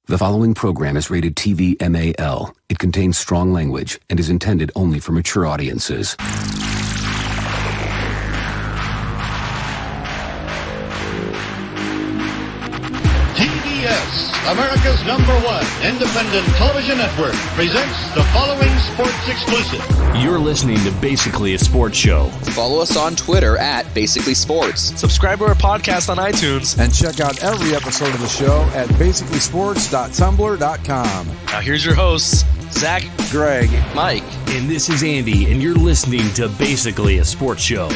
The following program is rated TV MAL. It contains strong language and is intended only for mature audiences. TBS, America's #1 independent television network, presents the following sports exclusive. You're listening to Basically a Sports Show. Follow us on Twitter at Basically Sports. Subscribe to our podcast on iTunes. And check out every episode of the show at basicallysports.tumblr.com. Now here's your hosts, Zach, Greg, Mike. And this is Andy, and you're listening to Basically a Sports Show.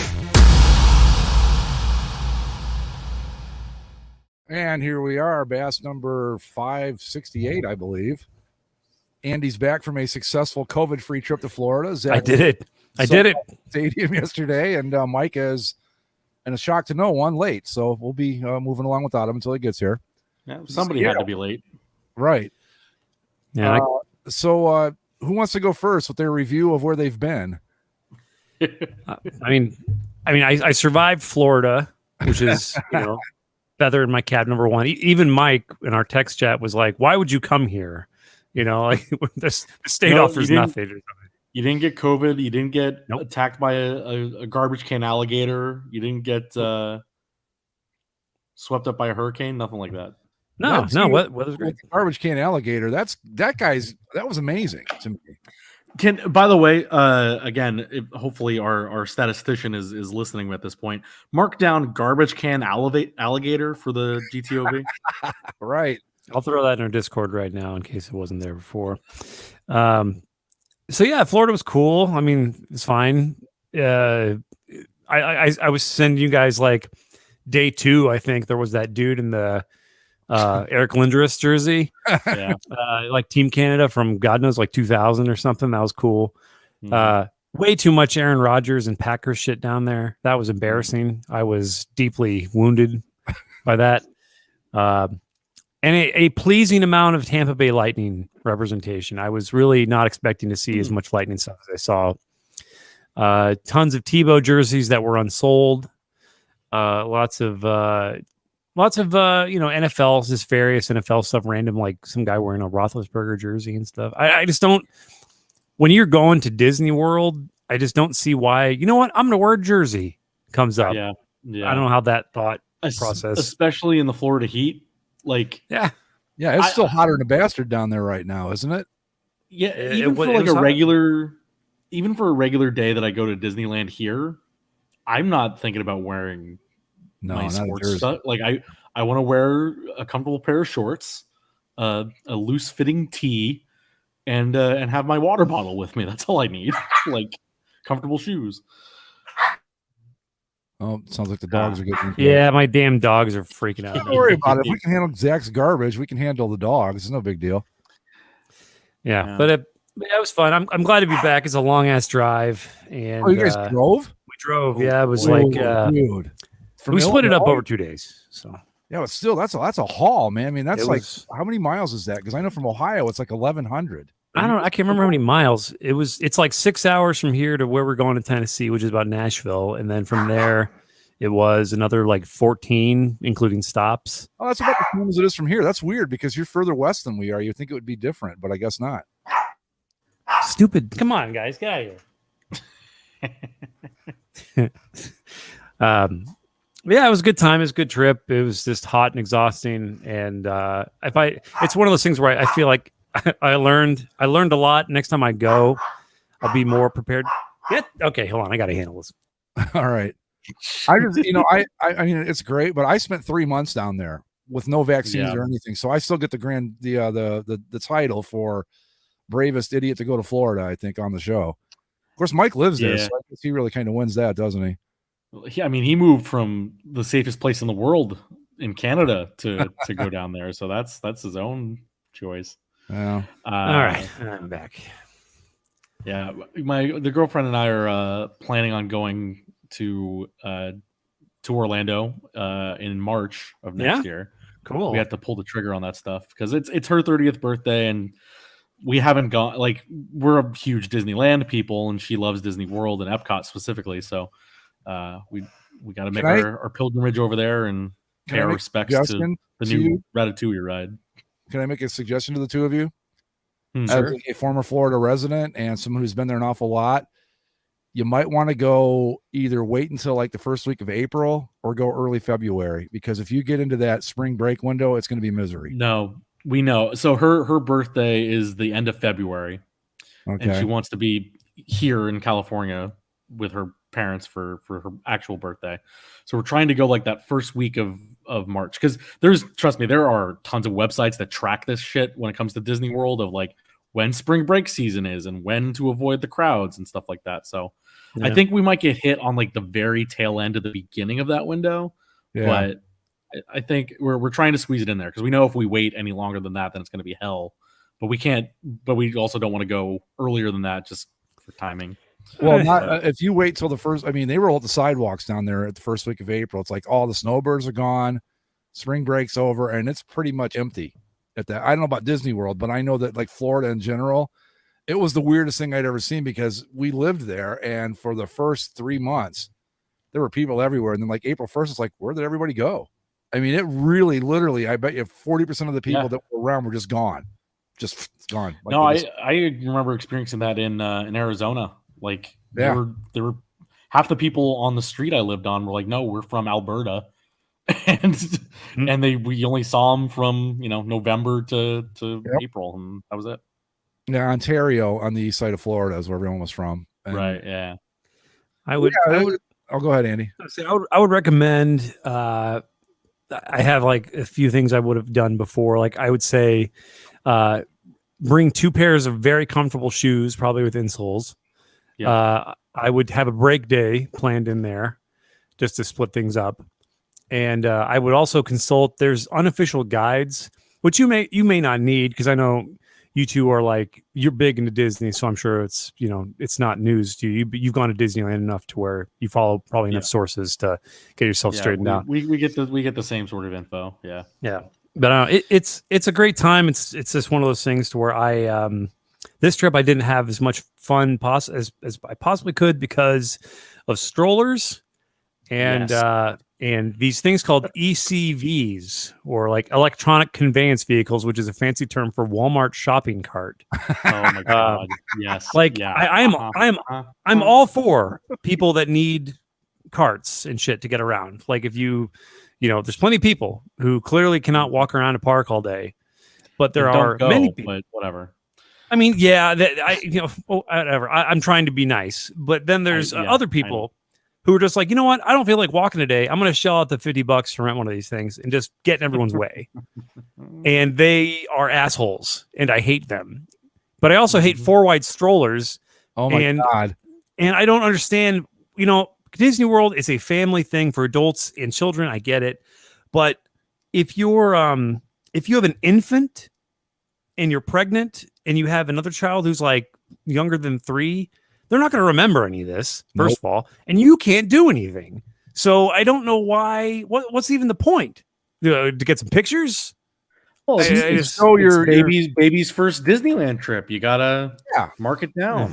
And here we are, Bass number 568, I believe. Andy's back from a successful COVID-free trip to Florida. Zach, I did it. Stadium yesterday, and Mike is, and a shock to no one, late. So we'll be moving along without him until he gets here. Yeah, somebody had to be late. Right. Yeah. So who wants to go first with their review of where they've been? I survived Florida, which is, feather in my cap number one. Even Mike in our text chat was like, "Why would you come here?" The state offers nothing. You didn't get COVID. You didn't get attacked by a garbage can alligator. You didn't get swept up by a hurricane. Nothing like that. No. Weather's great. Garbage can alligator. That was amazing to me. By the way, again, hopefully our statistician is listening at this point. Mark down garbage can alligator for the GTOV. Right. I'll throw that in our Discord right now in case it wasn't there before. So yeah, Florida was cool. I mean, it's fine. I was sending you guys like day 2. I think there was that dude in the Eric Lindros jersey, like Team Canada from God knows like 2000 or something. That was cool. Way too much Aaron Rodgers and Packers shit down there. That was embarrassing. I was deeply wounded by that. And a pleasing amount of Tampa Bay Lightning representation. I was really not expecting to see as much Lightning stuff as I saw. Tons of Tebow jerseys that were unsold. Lots of NFL, just various NFL stuff, random, like some guy wearing a Roethlisberger jersey and stuff. I just don't, when you're going to Disney World, I just don't see why, I'm going to wear a jersey comes up. Yeah. I don't know how that thought process. Especially in the Florida heat. Like, yeah, it's still hotter than a bastard down there right now, isn't it? Yeah. Even for a regular day that I go to Disneyland here, I'm not thinking about wearing my sports stuff. Like I want to wear a comfortable pair of shorts, a loose fitting tee, and have my water bottle with me. That's all I need. Like comfortable shoes. Oh, sounds like the dogs are getting. Yeah, my damn dogs are freaking out. Don't worry about it. If we can handle Zach's garbage, we can handle the dogs. It's no big deal. Yeah. But it was fun. I'm glad to be back. It's a long ass drive. And you guys drove? We drove. Yeah, it was dude. We split it up over 2 days. So yeah, but still, that's a haul, man. I mean, that's how many miles is that? Because I know from Ohio, it's like 1,100. I can't remember how many miles. It's like 6 hours from here to where we're going to Tennessee, which is about Nashville, and then from there, it was another like 14, including stops. Oh, that's about the same as it is from here. That's weird because you're further west than we are. You'd think it would be different, but I guess not. Stupid! Come on, guys, get out of here. Yeah, it was a good time. It was a good trip. It was just hot and exhausting. And it's one of those things where I feel like I learned a lot. Next time I go, I'll be more prepared. Okay, hold on. I got to handle this. All right. I just, I mean, it's great, but I spent 3 months down there with no vaccines or anything. So I still get the title for bravest idiot to go to Florida, I think, on the show. Of course, Mike lives there, so I guess he really kind of wins that, doesn't he? Yeah, I mean, he moved from the safest place in the world in Canada to go down there, so that's his own choice. Yeah. All right, I'm back. Yeah, the girlfriend and I are planning on going to Orlando in March of next year. Cool. We have to pull the trigger on that stuff because it's her 30th birthday and we haven't gone. Like, we're a huge Disneyland people, and she loves Disney World and Epcot specifically. So we got to make our pilgrimage over there and pay our respects to the new Ratatouille ride. Can I make a suggestion to the two of you? Sure. As a former Florida resident and someone who's been there an awful lot, you might want to go either wait until like the first week of April or go early February, because if you get into that spring break window, it's going to be misery. No, we know. So her birthday is the end of February, and she wants to be here in California with her parents for her actual birthday. So we're trying to go like that first week of March, because trust me, there are tons of websites that track this shit when it comes to Disney World, of like when spring break season is and when to avoid the crowds and stuff like that. So I think we might get hit on like the very tail end of the beginning of that window, but I think we're trying to squeeze it in there, because we know if we wait any longer than that, then it's going to be hell. But we can't. But we also don't want to go earlier than that just for timing. Well, not if you wait till the first. I mean, they roll out the sidewalks down there at the first week of April. It's like all the snowbirds are gone, spring break's over, and it's pretty much empty at that. I don't know about Disney World, but I know that like Florida in general, it was the weirdest thing I'd ever seen, because we lived there, and for the first 3 months, there were people everywhere, and then like April 1st, it's like, where did everybody go? I mean, it really, literally, I bet you 40% of the people that were around were just gone, gone. Like no, I remember experiencing that in Arizona. Like there were half the people on the street I lived on were like, no, we're from Alberta, and we only saw them from November to April, and that was it. Yeah, Ontario on the east side of Florida is where everyone was from. And right. Yeah. I would. I'll go ahead, Andy. I would recommend. I have like a few things I would have done before. Like I would say, bring 2 pairs of very comfortable shoes, probably with insoles. Yeah. I would have a break day planned in there just to split things up. And I would also consult, there's unofficial guides, which you may not need, because I know you two are like, you're big into Disney, so I'm sure it's, it's not news to you, but you've gone to Disneyland enough to where you follow probably enough sources to get yourself straightened out. We get the same sort of info. Yeah. Yeah. But it's a great time. It's just one of those things to where this trip I didn't have as much fun as I possibly could because of strollers and these things called ECVs, or like electronic conveyance vehicles, which is a fancy term for Walmart shopping cart. Oh my god! Yes. I'm all for people that need carts and shit to get around. Like if there's plenty of people who clearly cannot walk around a park all day, but there are many people. But whatever. I mean, whatever. I'm trying to be nice, but then there's other people who are just like, you know what? I don't feel like walking today. I'm going to shell out the $50 to rent one of these things and just get in everyone's way. And they are assholes, and I hate them. But I also hate 4-wide strollers. Oh my God. And I don't understand, Disney World is a family thing for adults and children. I get it. But if you have an infant and you're pregnant and you have another child who's like younger than 3, they're not going to remember any of this, first of all, and you can't do anything. So I don't know why. What's even the point? To get some pictures? Well, it's your baby's first Disneyland trip. You gotta mark it down.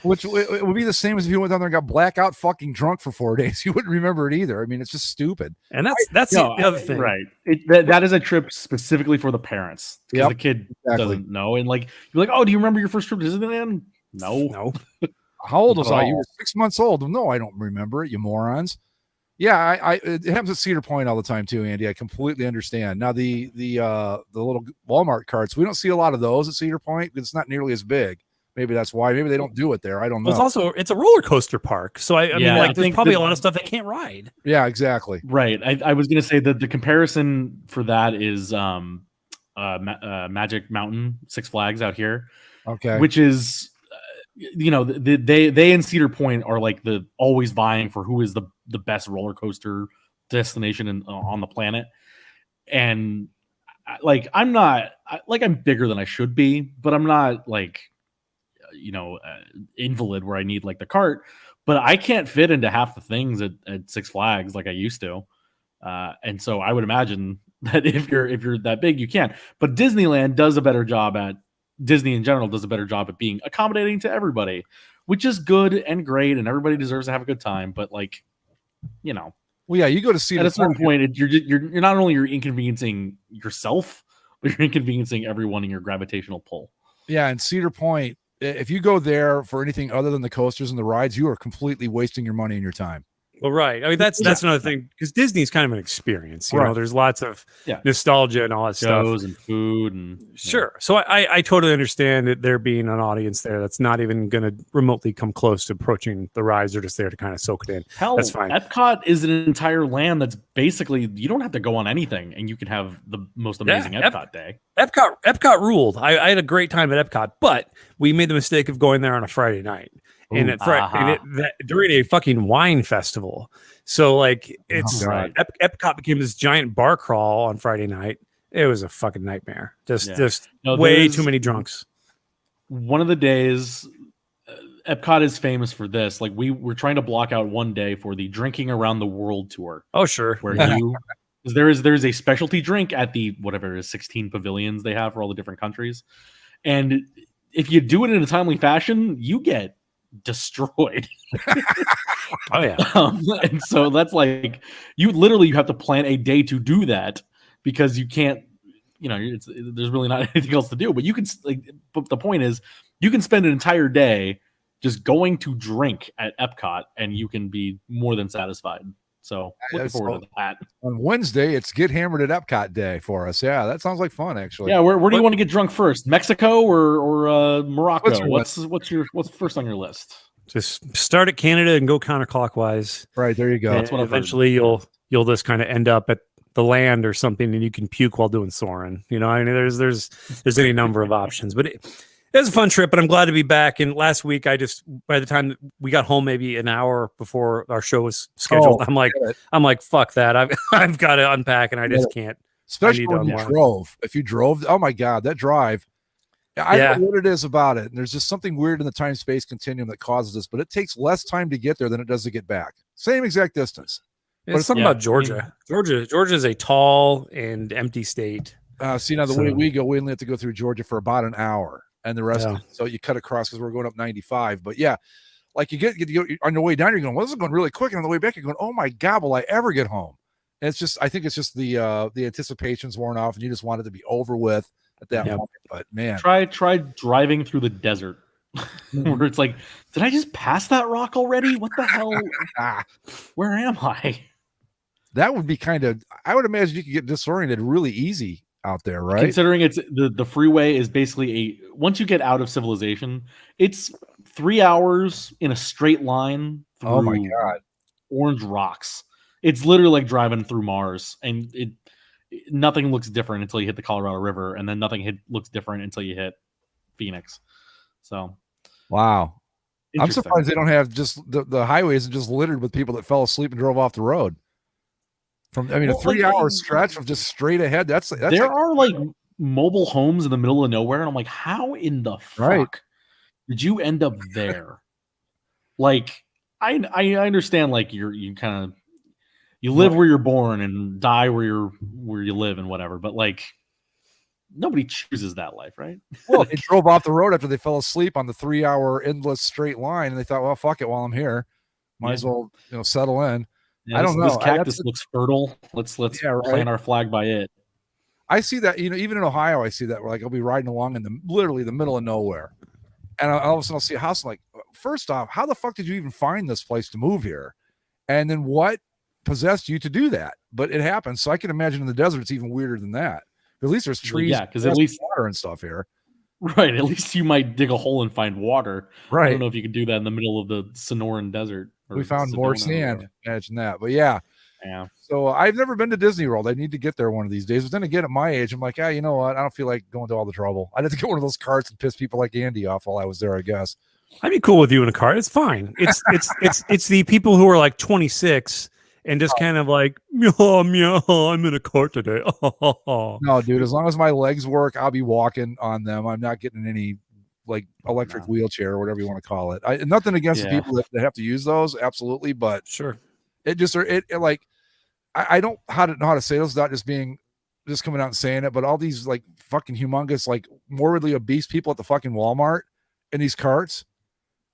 Which it would be the same as if you went down there and got blackout fucking drunk for 4 days. You wouldn't remember it either. I mean, it's just stupid. And that's the other thing, right? That is a trip specifically for the parents, because the kid doesn't know. And like you're like, oh, do you remember your first trip to Disneyland? No. How old was I? You were 6 months old. No, I don't remember it, you morons. Yeah, it happens at Cedar Point all the time too, Andy. I completely understand. Now the little Walmart carts, we don't see a lot of those at Cedar Point. It's not nearly as big. Maybe that's why. Maybe they don't do it there. I don't know. It's a roller coaster park, so I mean, there's probably a lot of stuff they can't ride. Yeah, exactly. Right. I was gonna say that the comparison for that is Magic Mountain, Six Flags out here. Okay. Which is they in Cedar Point are like the always vying for who is the best roller coaster destination on the planet. And like I'm bigger than I should be, but I'm not like invalid where I need like the cart, but I can't fit into half the things at Six Flags like I used to. And so I would imagine that if you're that big, you can. But Disney in general does a better job at being accommodating to everybody, which is good and great, and everybody deserves to have a good time. But like, well, yeah, you go to Cedar at a certain point, you're not only inconveniencing yourself, but you're inconveniencing everyone in your gravitational pull. Yeah, and Cedar Point, if you go there for anything other than the coasters and the rides, you are completely wasting your money and your time. Well, right. I mean, that's another thing, because Disney's kind of an experience. You know, there's lots of nostalgia and all that shows stuff, and food, and sure. So I totally understand that there being an audience there that's not even going to remotely come close to approaching the rides. They're just there to kind of soak it in. Hell, that's fine. Epcot is an entire land that's basically, you don't have to go on anything, and you can have the most amazing Epcot day. Epcot ruled. I had a great time at Epcot, but we made the mistake of going there on a Friday night. And during a fucking wine festival. So like it's Epcot became this giant bar crawl on Friday night. It was a fucking nightmare. Just way too many drunks. One of the days, Epcot is famous for this. Like we're trying to block out one day for the drinking around the world tour. Oh sure. Where there's a specialty drink at the whatever it is 16 pavilions they have for all the different countries. And if you do it in a timely fashion, you get destroyed. Oh yeah. And so that's like you have to plan a day to do that, because you can't, there's really not anything else to do. But you can but the point is, you can spend an entire day just going to drink at Epcot, and you can be more than satisfied. So looking forward to that. On Wednesday, it's Get Hammered at Epcot Day for us. Yeah, that sounds like fun, actually. Yeah, where do you want to get drunk first? Mexico or Morocco? What's first on your list? Just start at Canada and go counterclockwise. Right, there you go. That's what eventually you'll just kind of end up at the land or something, and you can puke while doing Soarin'. I mean, there's any number of options, but it was a fun trip, and I'm glad to be back. And last week, by the time we got home, maybe an hour before our show was scheduled, I'm like, fuck that. I've got to unpack, and I just can't. Especially when you drove. If you drove, oh my God, that drive. I don't know what it is about it. And there's just something weird in the time-space continuum that causes this, but it takes less time to get there than it does to get back. Same exact distance. It's something about Georgia. Georgia is a tall and empty state. See, now the way we go, we only have to go through Georgia for about an hour. And the rest, so you cut across because we're going up 95. But yeah, like you get on your way down, you're going, well, this is going really quick. And on the way back, you're going, oh my God, will I ever get home? And it's just, I think it's just the anticipation's worn off, and you just want it to be over with at that moment. But man, try driving through the desert where it's like, did I just pass that rock already? What the hell? Where am I? That would be I would imagine you could get disoriented really easy out there, right? Considering it's the freeway is basically once you get out of civilization, it's 3 hours in a straight line through oh my God, orange rocks. It's literally like driving through Mars, and nothing looks different until you hit the Colorado River, and then nothing looks different until you hit Phoenix. So wow, I'm surprised they don't have just the highway isn't just littered with people that fell asleep and drove off the road. A 3-hour stretch of just straight ahead. That's there are like mobile homes in the middle of nowhere, and I'm like, how in the fuck did you end up there? Like, I understand, like you kind of live where you're born and die where you live and whatever, but like nobody chooses that life, right? Well, they drove off the road after they fell asleep on the 3-hour endless straight line, and they thought, well, fuck it, while I'm here, might as well settle in. Yeah, I don't know. This cactus looks fertile. Let's plant our flag by it. I see that, even in Ohio, I see that where like I'll be riding along in literally the middle of nowhere, and all of a sudden I'll see a house. I'm like, first off, how the fuck did you even find this place to move here? And then what possessed you to do that? But it happens. So I can imagine in the desert it's even weirder than that. At least there's trees, because at least water and stuff here. Right. At least you might dig a hole and find water. Right. I don't know if you could do that in the middle of the Sonoran Desert. We found more sand. Imagine that. But yeah. So I've never been to Disney World. I need to get there one of these days. But then again, at my age, I'm like, you know what? I don't feel like going to all the trouble. I'd have to get one of those carts and piss people like Andy off while I was there, I guess. I'd be cool with you in a car. It's fine. It's the people who are like 26 and just kind of like, meow, I'm in a car today. No, dude, as long as my legs work, I'll be walking on them. I'm not getting any like electric wheelchair or whatever you want to call it. Nothing against the people that have to use those, absolutely, but sure. It just like I don't know how to say this without just coming out and saying it, but all these like fucking humongous, like morbidly obese people at the fucking Walmart in these carts,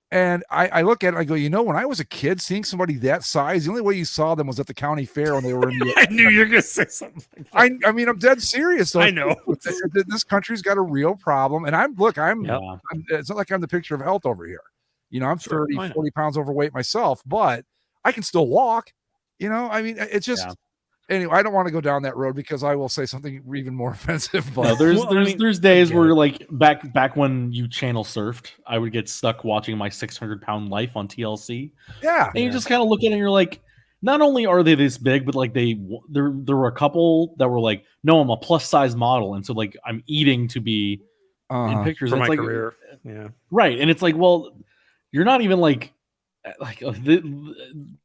And I look at it, I go, when I was a kid, seeing somebody that size, the only way you saw them was at the county fair when they were in the. I knew you were going to say something. I mean, I'm dead serious. So I know this country's got a real problem, and I'm it's not like I'm the picture of health over here. I'm 30, 40 pounds overweight myself, but I can still walk. I mean, it's just. Anyway, I don't want to go down that road because I will say something even more offensive. But there's days where like back when you channel surfed, I would get stuck watching My 600-Pound Life on TLC. Yeah, and you just kind of look at it and you're like, not only are they this big, but like there were a couple that were like, no, I'm a plus size model, and so like I'm eating to be in pictures for my like, career. Yeah, right, and it's like, well, you're not even like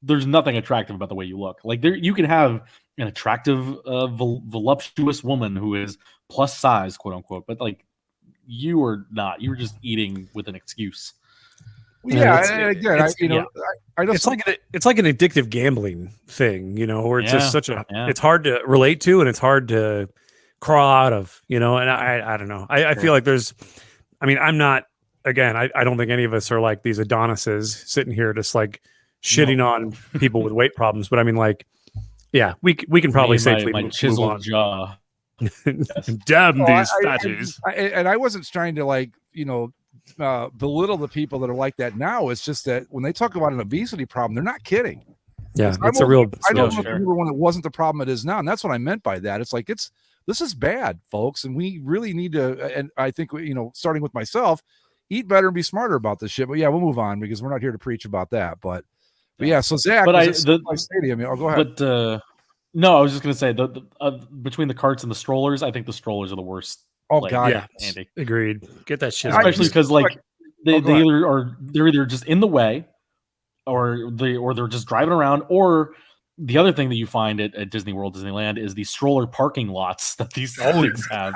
there's nothing attractive about the way you look. Like you can have an attractive, voluptuous woman who is plus size, quote unquote, but like you are not. You're just eating with an excuse. Yeah, it's like an addictive gambling thing, where it's just such a. It's hard to relate to, and it's hard to crawl out of, and I don't know. I feel like there's. I mean, I'm not. Again, I don't think any of us are like these Adonises sitting here just like shitting on people with weight problems. But I mean, like, yeah, we can probably safely my chiseled jaw. Damn these fatties. And I wasn't trying to like, belittle the people that are like that now. It's just that when they talk about an obesity problem, they're not kidding. Yeah, it's a real. I don't remember when it wasn't the problem it is now, and that's what I meant by that. It's like this is bad, folks, and we really need to. And I think starting with myself. Eat better and be smarter about this shit. But yeah, we'll move on because we're not here to preach about that. But yeah, so Zach, my stadium. Go ahead. But no, I was just gonna say between the carts and the strollers, I think the strollers are the worst. Oh God, yeah, Andy, agreed. Get that shit, especially because like they're either just in the way, or they're just driving around, or the other thing that you find at Disney World, Disneyland is the stroller parking lots that these things have.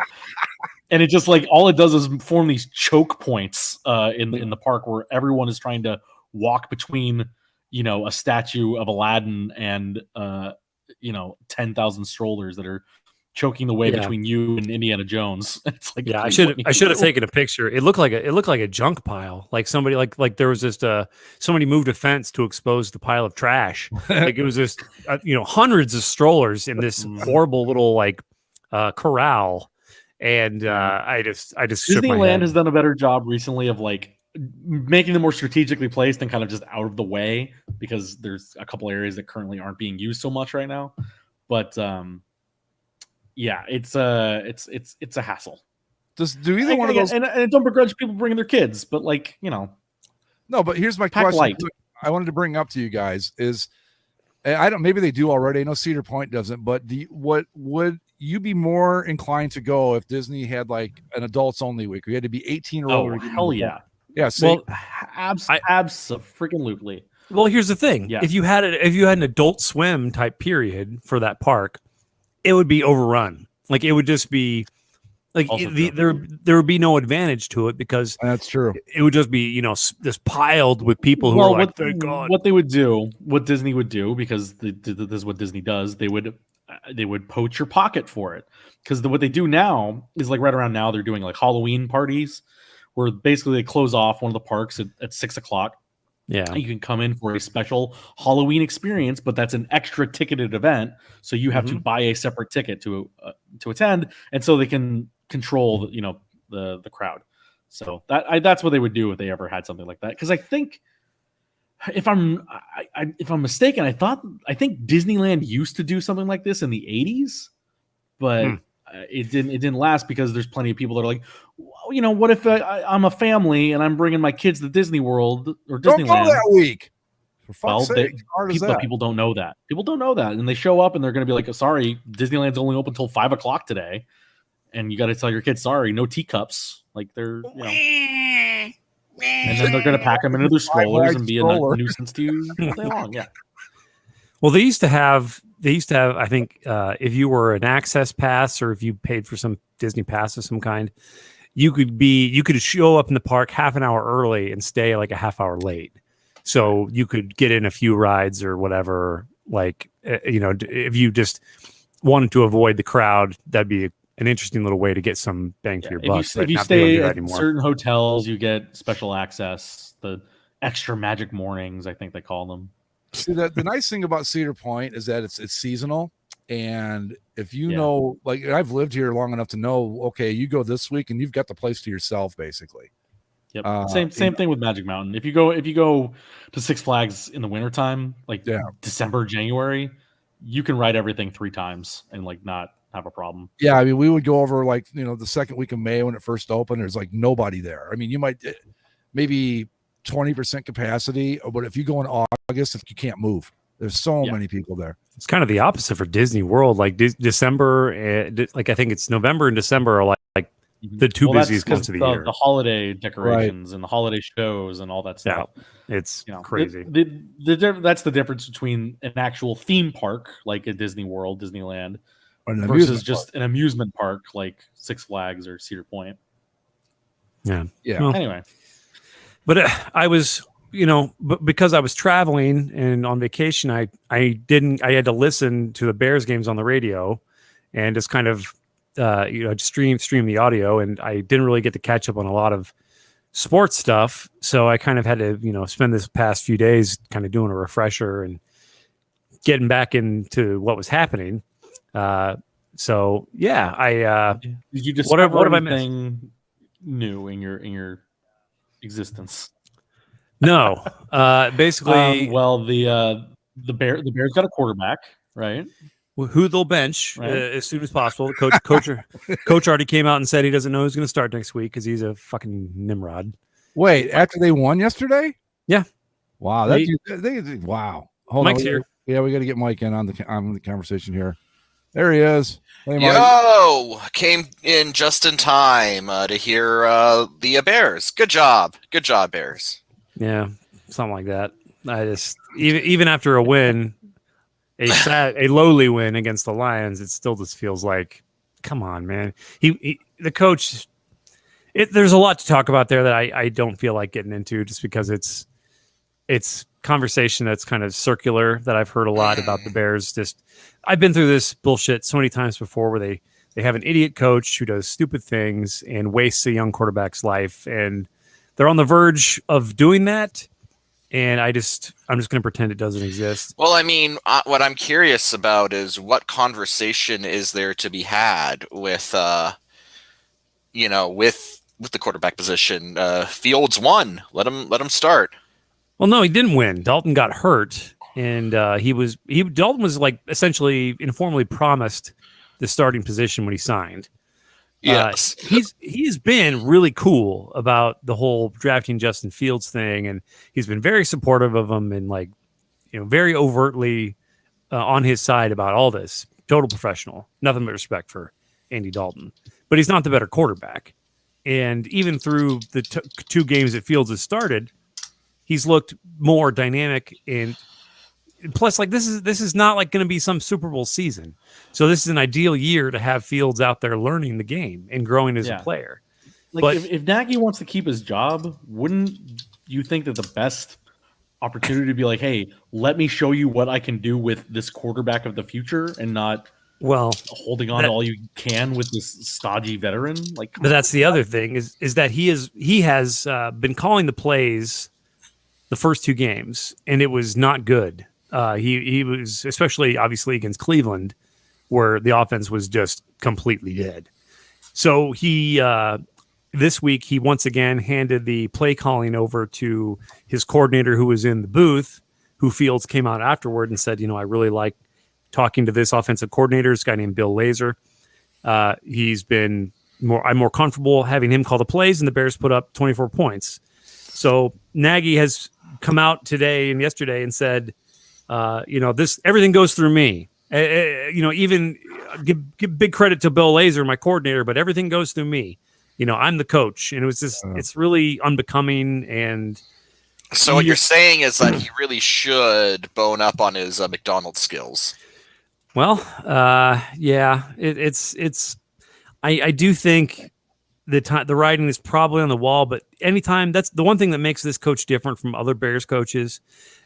And it just like all it does is form these choke points in the park where everyone is trying to walk between, a statue of Aladdin and 10,000 strollers that are choking the way between you and Indiana Jones. It's like I should have taken a picture. It looked like a junk pile. Like somebody like there was just somebody moved a fence to expose the pile of trash. Like it was just hundreds of strollers in this horrible little like corral. And I just Disneyland has done a better job recently of like making them more strategically placed and kind of just out of the way because there's a couple areas that currently aren't being used so much right now. But it's a hassle. Do either one of those? And I don't begrudge people bringing their kids, but like No, but here's my question. Light. I wanted to bring up to you guys is maybe they do already. I know Cedar Point doesn't, but what would you be more inclined to go if Disney had like an adults only week? We had to be 18 or older. Hell yeah. Yeah. So absolutely. Well, here's the thing. Yeah. If you had an Adult Swim type period for that park, it would be overrun. Like it would just be like there would be no advantage to it because that's true. It would just be, just piled with people who are like, thank God. What Disney would do, because this is what Disney does, they would poach your pocket for it. Because what they do now is like right around now, they're doing like Halloween parties where basically they close off one of the parks at 6:00. Yeah. You can come in for a special Halloween experience, but that's an extra ticketed event. So you have to buy a separate ticket to attend. And so they can control, the crowd. So that's what they would do if they ever had something like that. Because I think if I'm mistaken, I think Disneyland used to do something like this in the 80s, but it didn't last because there's plenty of people that are like, what if I'm a family and I'm bringing my kids to Disney World or Disneyland? Don't go that week. For fuck's sake, people don't know that. People don't know that, and they show up and they're going to be like, "Sorry, Disneyland's only open until 5:00 today," and you got to tell your kids, "Sorry, no teacups." Like they're, and then they're going to pack them into their strollers and be a nuisance to you all day long. Yeah. Well, they used to have, I think, if you were an access pass or if you paid for some Disney pass of some kind, you could show up in the park half an hour early and stay like a half hour late. So you could get in a few rides or whatever. Like, if you just wanted to avoid the crowd, that'd be an interesting little way to get some bang for your buck. If you stay at certain hotels, you get special access. extra magic mornings, I think they call them. See, the nice thing about Cedar Point is that it's seasonal. And if you know, like I've lived here long enough to know, okay, you go this week and you've got the place to yourself, basically. Yep. Same thing with Magic Mountain. If you go to Six Flags in the wintertime, like December, January, you can ride everything 3 times and like not have a problem. Yeah, I mean, we would go over like, the second week of May when it first opened, there's like nobody there. I mean, you might maybe 20% capacity, but if you go in August, if you can't move, there's so many people there. It's kind of the opposite for Disney World. Like December, like I think it's November and December are like the two busiest months of the year. The holiday decorations and the holiday shows and all that stuff. Yeah, it's crazy. That's the difference between an actual theme park like a Disney World, Disneyland, versus just an amusement park like Six Flags or Cedar Point. Yeah. Well, anyway, but I was, but because I was traveling and on vacation, I had to listen to the Bears games on the radio and just kind of, stream the audio, and I didn't really get to catch up on a lot of sports stuff. So I kind of had to, spend this past few days kind of doing a refresher and getting back into what was happening. So yeah, did you just what have I missed? New in your existence? No, basically, the Bears got a quarterback, right? Who they'll bench as soon as possible. Coach already came out and said he doesn't know who's going to start next week because he's a fucking Nimrod. Wait, after they won yesterday? Yeah. Wow. Wow. Hold Mike's on. Here. Yeah, we got to get Mike in on the conversation here. There he is. Hey, Yo, came in just in time to hear the Bears. Good job, Bears. Yeah, something like that. I just even after a win. A lowly win against the Lions, it still just feels like, come on, man. The coach. There's a lot to talk about there that I don't feel like getting into, just because it's conversation that's kind of circular that I've heard a lot about the Bears. Just I've been through this bullshit so many times before, where they have an idiot coach who does stupid things and wastes a young quarterback's life, and they're on the verge of doing that. And I'm just going to pretend it doesn't exist. Well, I mean, what I'm curious about is what conversation is there to be had with, with the quarterback position. Fields won. Let him start. Well, no, he didn't win. Dalton got hurt, and Dalton was like essentially informally promised the starting position when he signed. Yes. He's been really cool about the whole drafting Justin Fields thing, and he's been very supportive of him and very overtly on his side about all this. Total professional, nothing but respect for Andy Dalton, but he's not the better quarterback. And even through the 2 games that Fields has started, he's looked more dynamic, and plus, like this is not like going to be some Super Bowl season. So this is an ideal year to have Fields out there learning the game and growing as a player. Like if Nagy wants to keep his job, wouldn't you think that the best opportunity to be like, hey, let me show you what I can do with this quarterback of the future, and not holding on to all you can with this stodgy veteran? Like, but that's the other thing is that he has been calling the plays the first 2 games, and it was not good. He was, especially obviously against Cleveland, where the offense was just completely dead. So he this week he once again handed the play calling over to his coordinator, who was in the booth, who Fields came out afterward and said, I really like talking to this offensive coordinator, this guy named Bill Lazor. I'm more comfortable having him call the plays, and the Bears put up 24 points. So Nagy has come out today and yesterday and said, everything goes through me. Even give big credit to Bill Lazor, my coordinator, but everything goes through me. I'm the coach, and it was just it's really unbecoming. And so what you're saying is that he really should bone up on his McDonald's skills. Well, yeah, I do think the writing is probably on the wall, but anytime, that's the one thing that makes this coach different from other Bears coaches,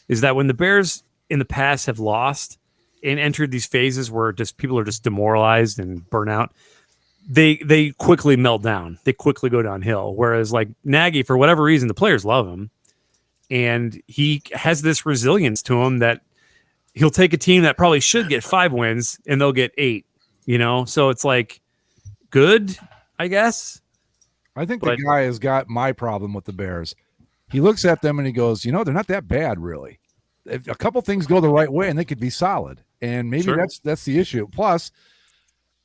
is that when the Bears in the past have lost and entered these phases where just people are just demoralized and burn out, they quickly melt down. They quickly go downhill. Whereas like Nagy, for whatever reason, the players love him. and he has this resilience to him that he'll take a team that probably should get 5 wins and they'll get 8, So it's like good, I guess. I think the guy has got my problem with the Bears. He looks at them and he goes, they're not that bad, really. If a couple things go the right way and they could be solid. And maybe that's the issue. Plus,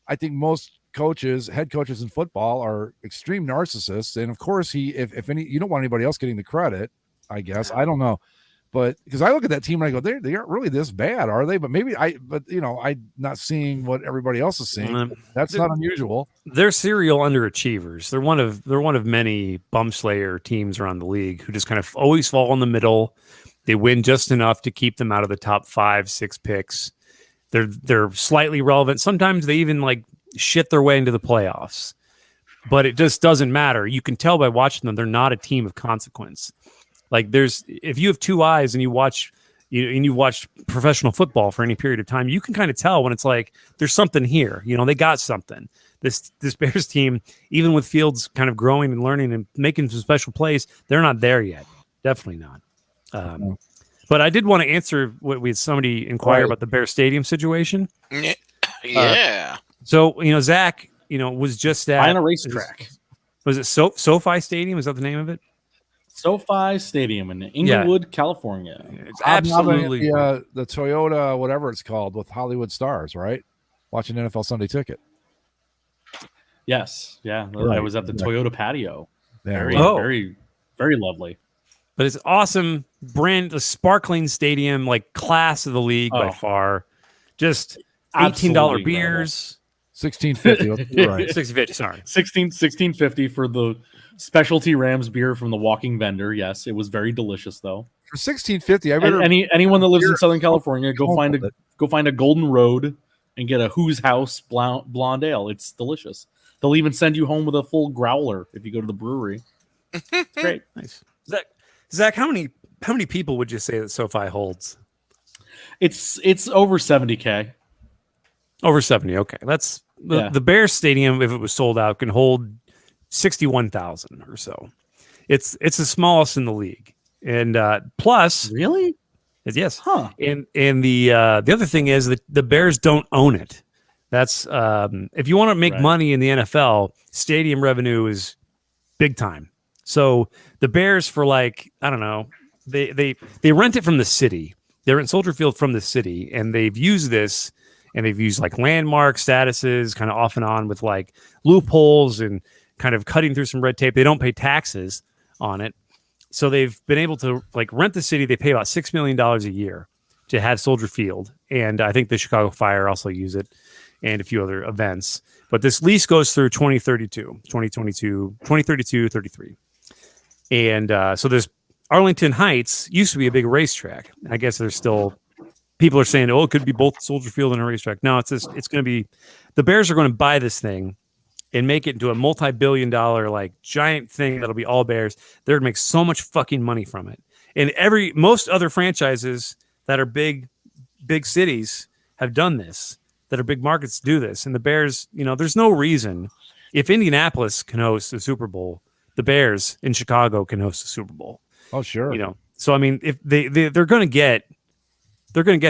I think most head coaches in football are extreme narcissists. And of course, if you don't want anybody else getting the credit, I guess. I don't know. But because I look at that team and I go, they aren't really this bad, are they? But maybe I'm not seeing what everybody else is seeing. That's not unusual. They're serial underachievers. They're one of many bum slayer teams around the league who just kind of always fall in the middle. They win just enough to keep them out of the top 5-6 picks. They're slightly relevant. Sometimes they even like shit their way into the playoffs. But it just doesn't matter. You can tell by watching them, they're not a team of consequence. Like if you have 2 eyes and you watch professional football for any period of time, you can kind of tell when it's like there's something here. They got something. This Bears team, even with Fields kind of growing and learning and making some special plays, they're not there yet. Definitely not. But I did want to answer what we had somebody inquire about the Bears Stadium situation. Yeah. So Zach, was just at a racetrack. Was it SoFi Stadium? Is that the name of it? SoFi Stadium in Inglewood, California. It's absolutely the Toyota, whatever it's called, with Hollywood stars, right? Watching NFL Sunday Ticket. Yes, yeah. Right. I was at the Toyota patio. Very, very, very lovely. But it's awesome, the sparkling stadium, like class of the league by far. Just $18 beers. $16.50. Right. $16.50. Sorry, $16.50 for the specialty Rams beer from the walking vendor. Yes, it was very delicious though. For $16.50, I better anyone that lives in Southern California, go find a Golden Road and get a Who's House blonde ale. It's delicious. They'll even send you home with a full growler if you go to the brewery. It's great. Nice. Zach, how many people would you say that SoFi holds? It's over 70K. Over 70. Okay, that's the Bears Stadium. If it was sold out, can hold 61,000 or so. It's the smallest in the league, and plus, really, yes. Huh. And the other thing is that the Bears don't own it. That's if you want to make money in the NFL, stadium revenue is big time. So the Bears, for like, I don't know, they rent it from the city. They rent Soldier Field from the city, and they've used this, and they've used like landmark statuses kind of off and on with like loopholes and kind of cutting through some red tape. They don't pay taxes on it. So they've been able to like rent the city. They pay about $6 million a year to have Soldier Field. And I think the Chicago Fire also use it and a few other events. But this lease goes through 2032, 33. And so there's Arlington Heights used to be a big racetrack. I guess there's still people are saying, it could be both Soldier Field and a racetrack. No, it's going to be the Bears are going to buy this thing and make it into a multi-billion-dollar like giant thing that'll be all Bears. They're going to make so much fucking money from it. And most other franchises that are big cities have done this, that are big markets do this. And the Bears, there's no reason if Indianapolis can host a Super Bowl, the Bears in Chicago can host a Super Bowl. Oh, sure. So I mean, if they're going to get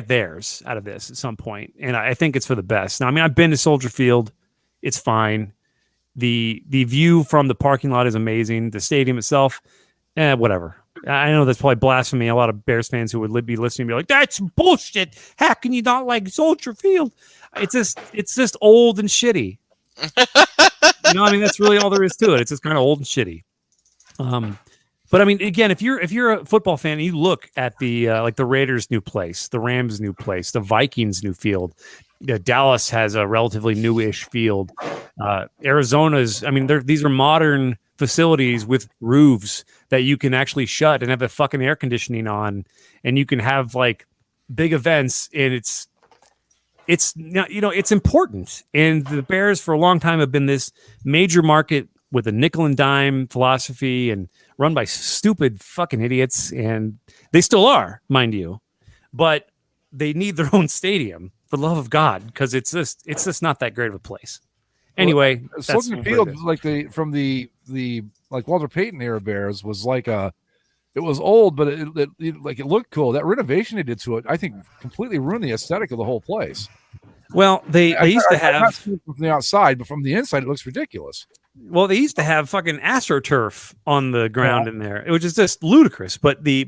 theirs out of this at some point, and I think it's for the best. Now, I mean, I've been to Soldier Field; it's fine. The view from the parking lot is amazing. The stadium itself, whatever. I know that's probably blasphemy. A lot of Bears fans who would be listening be like, "That's bullshit. How can you not like Soldier Field?" It's just old and shitty. I mean, that's really all there is to it. It's just kind of old and shitty. But I mean, again, if you're a football fan, and you look at the like the Raiders' new place, the Rams' new place, the Vikings' new field. Dallas has a relatively newish field. Arizona's, I mean, these are modern facilities with roofs that you can actually shut and have the fucking air conditioning on, and you can have like big events, and it's important. And the Bears for a long time have been this major market with a nickel and dime philosophy and run by stupid fucking idiots, and they still are, mind you, but they need their own stadium for the love of God, because it's just not that great of a place. Anyway, Soldier Field, like from the Walter Payton era Bears, was like a It was old, but it looked cool. That renovation they did to it, I think, completely ruined the aesthetic of the whole place. Well, they used to have from the outside, but from the inside, it looks ridiculous. Well, they used to have fucking AstroTurf on the ground in there, which is just ludicrous. But the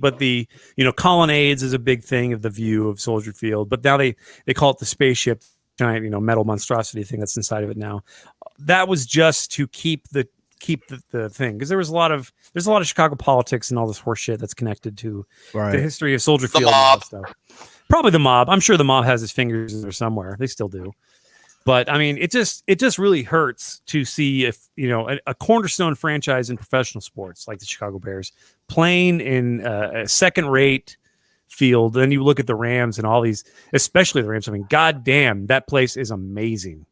colonnades is a big thing of the view of Soldier Field. But now they call it the spaceship, giant metal monstrosity thing that's inside of it now. That was just to keep the thing, because there's a lot of Chicago politics and all this horse shit that's connected to the history of Soldier Field. The mob. And all that stuff. Probably the mob. I'm sure the mob has his fingers in there somewhere. They still do. But I mean, it just really hurts to see if a cornerstone franchise in professional sports like the Chicago Bears playing in a second-rate field. Then you look at the Rams and all these, especially the Rams. I mean, goddamn, that place is amazing.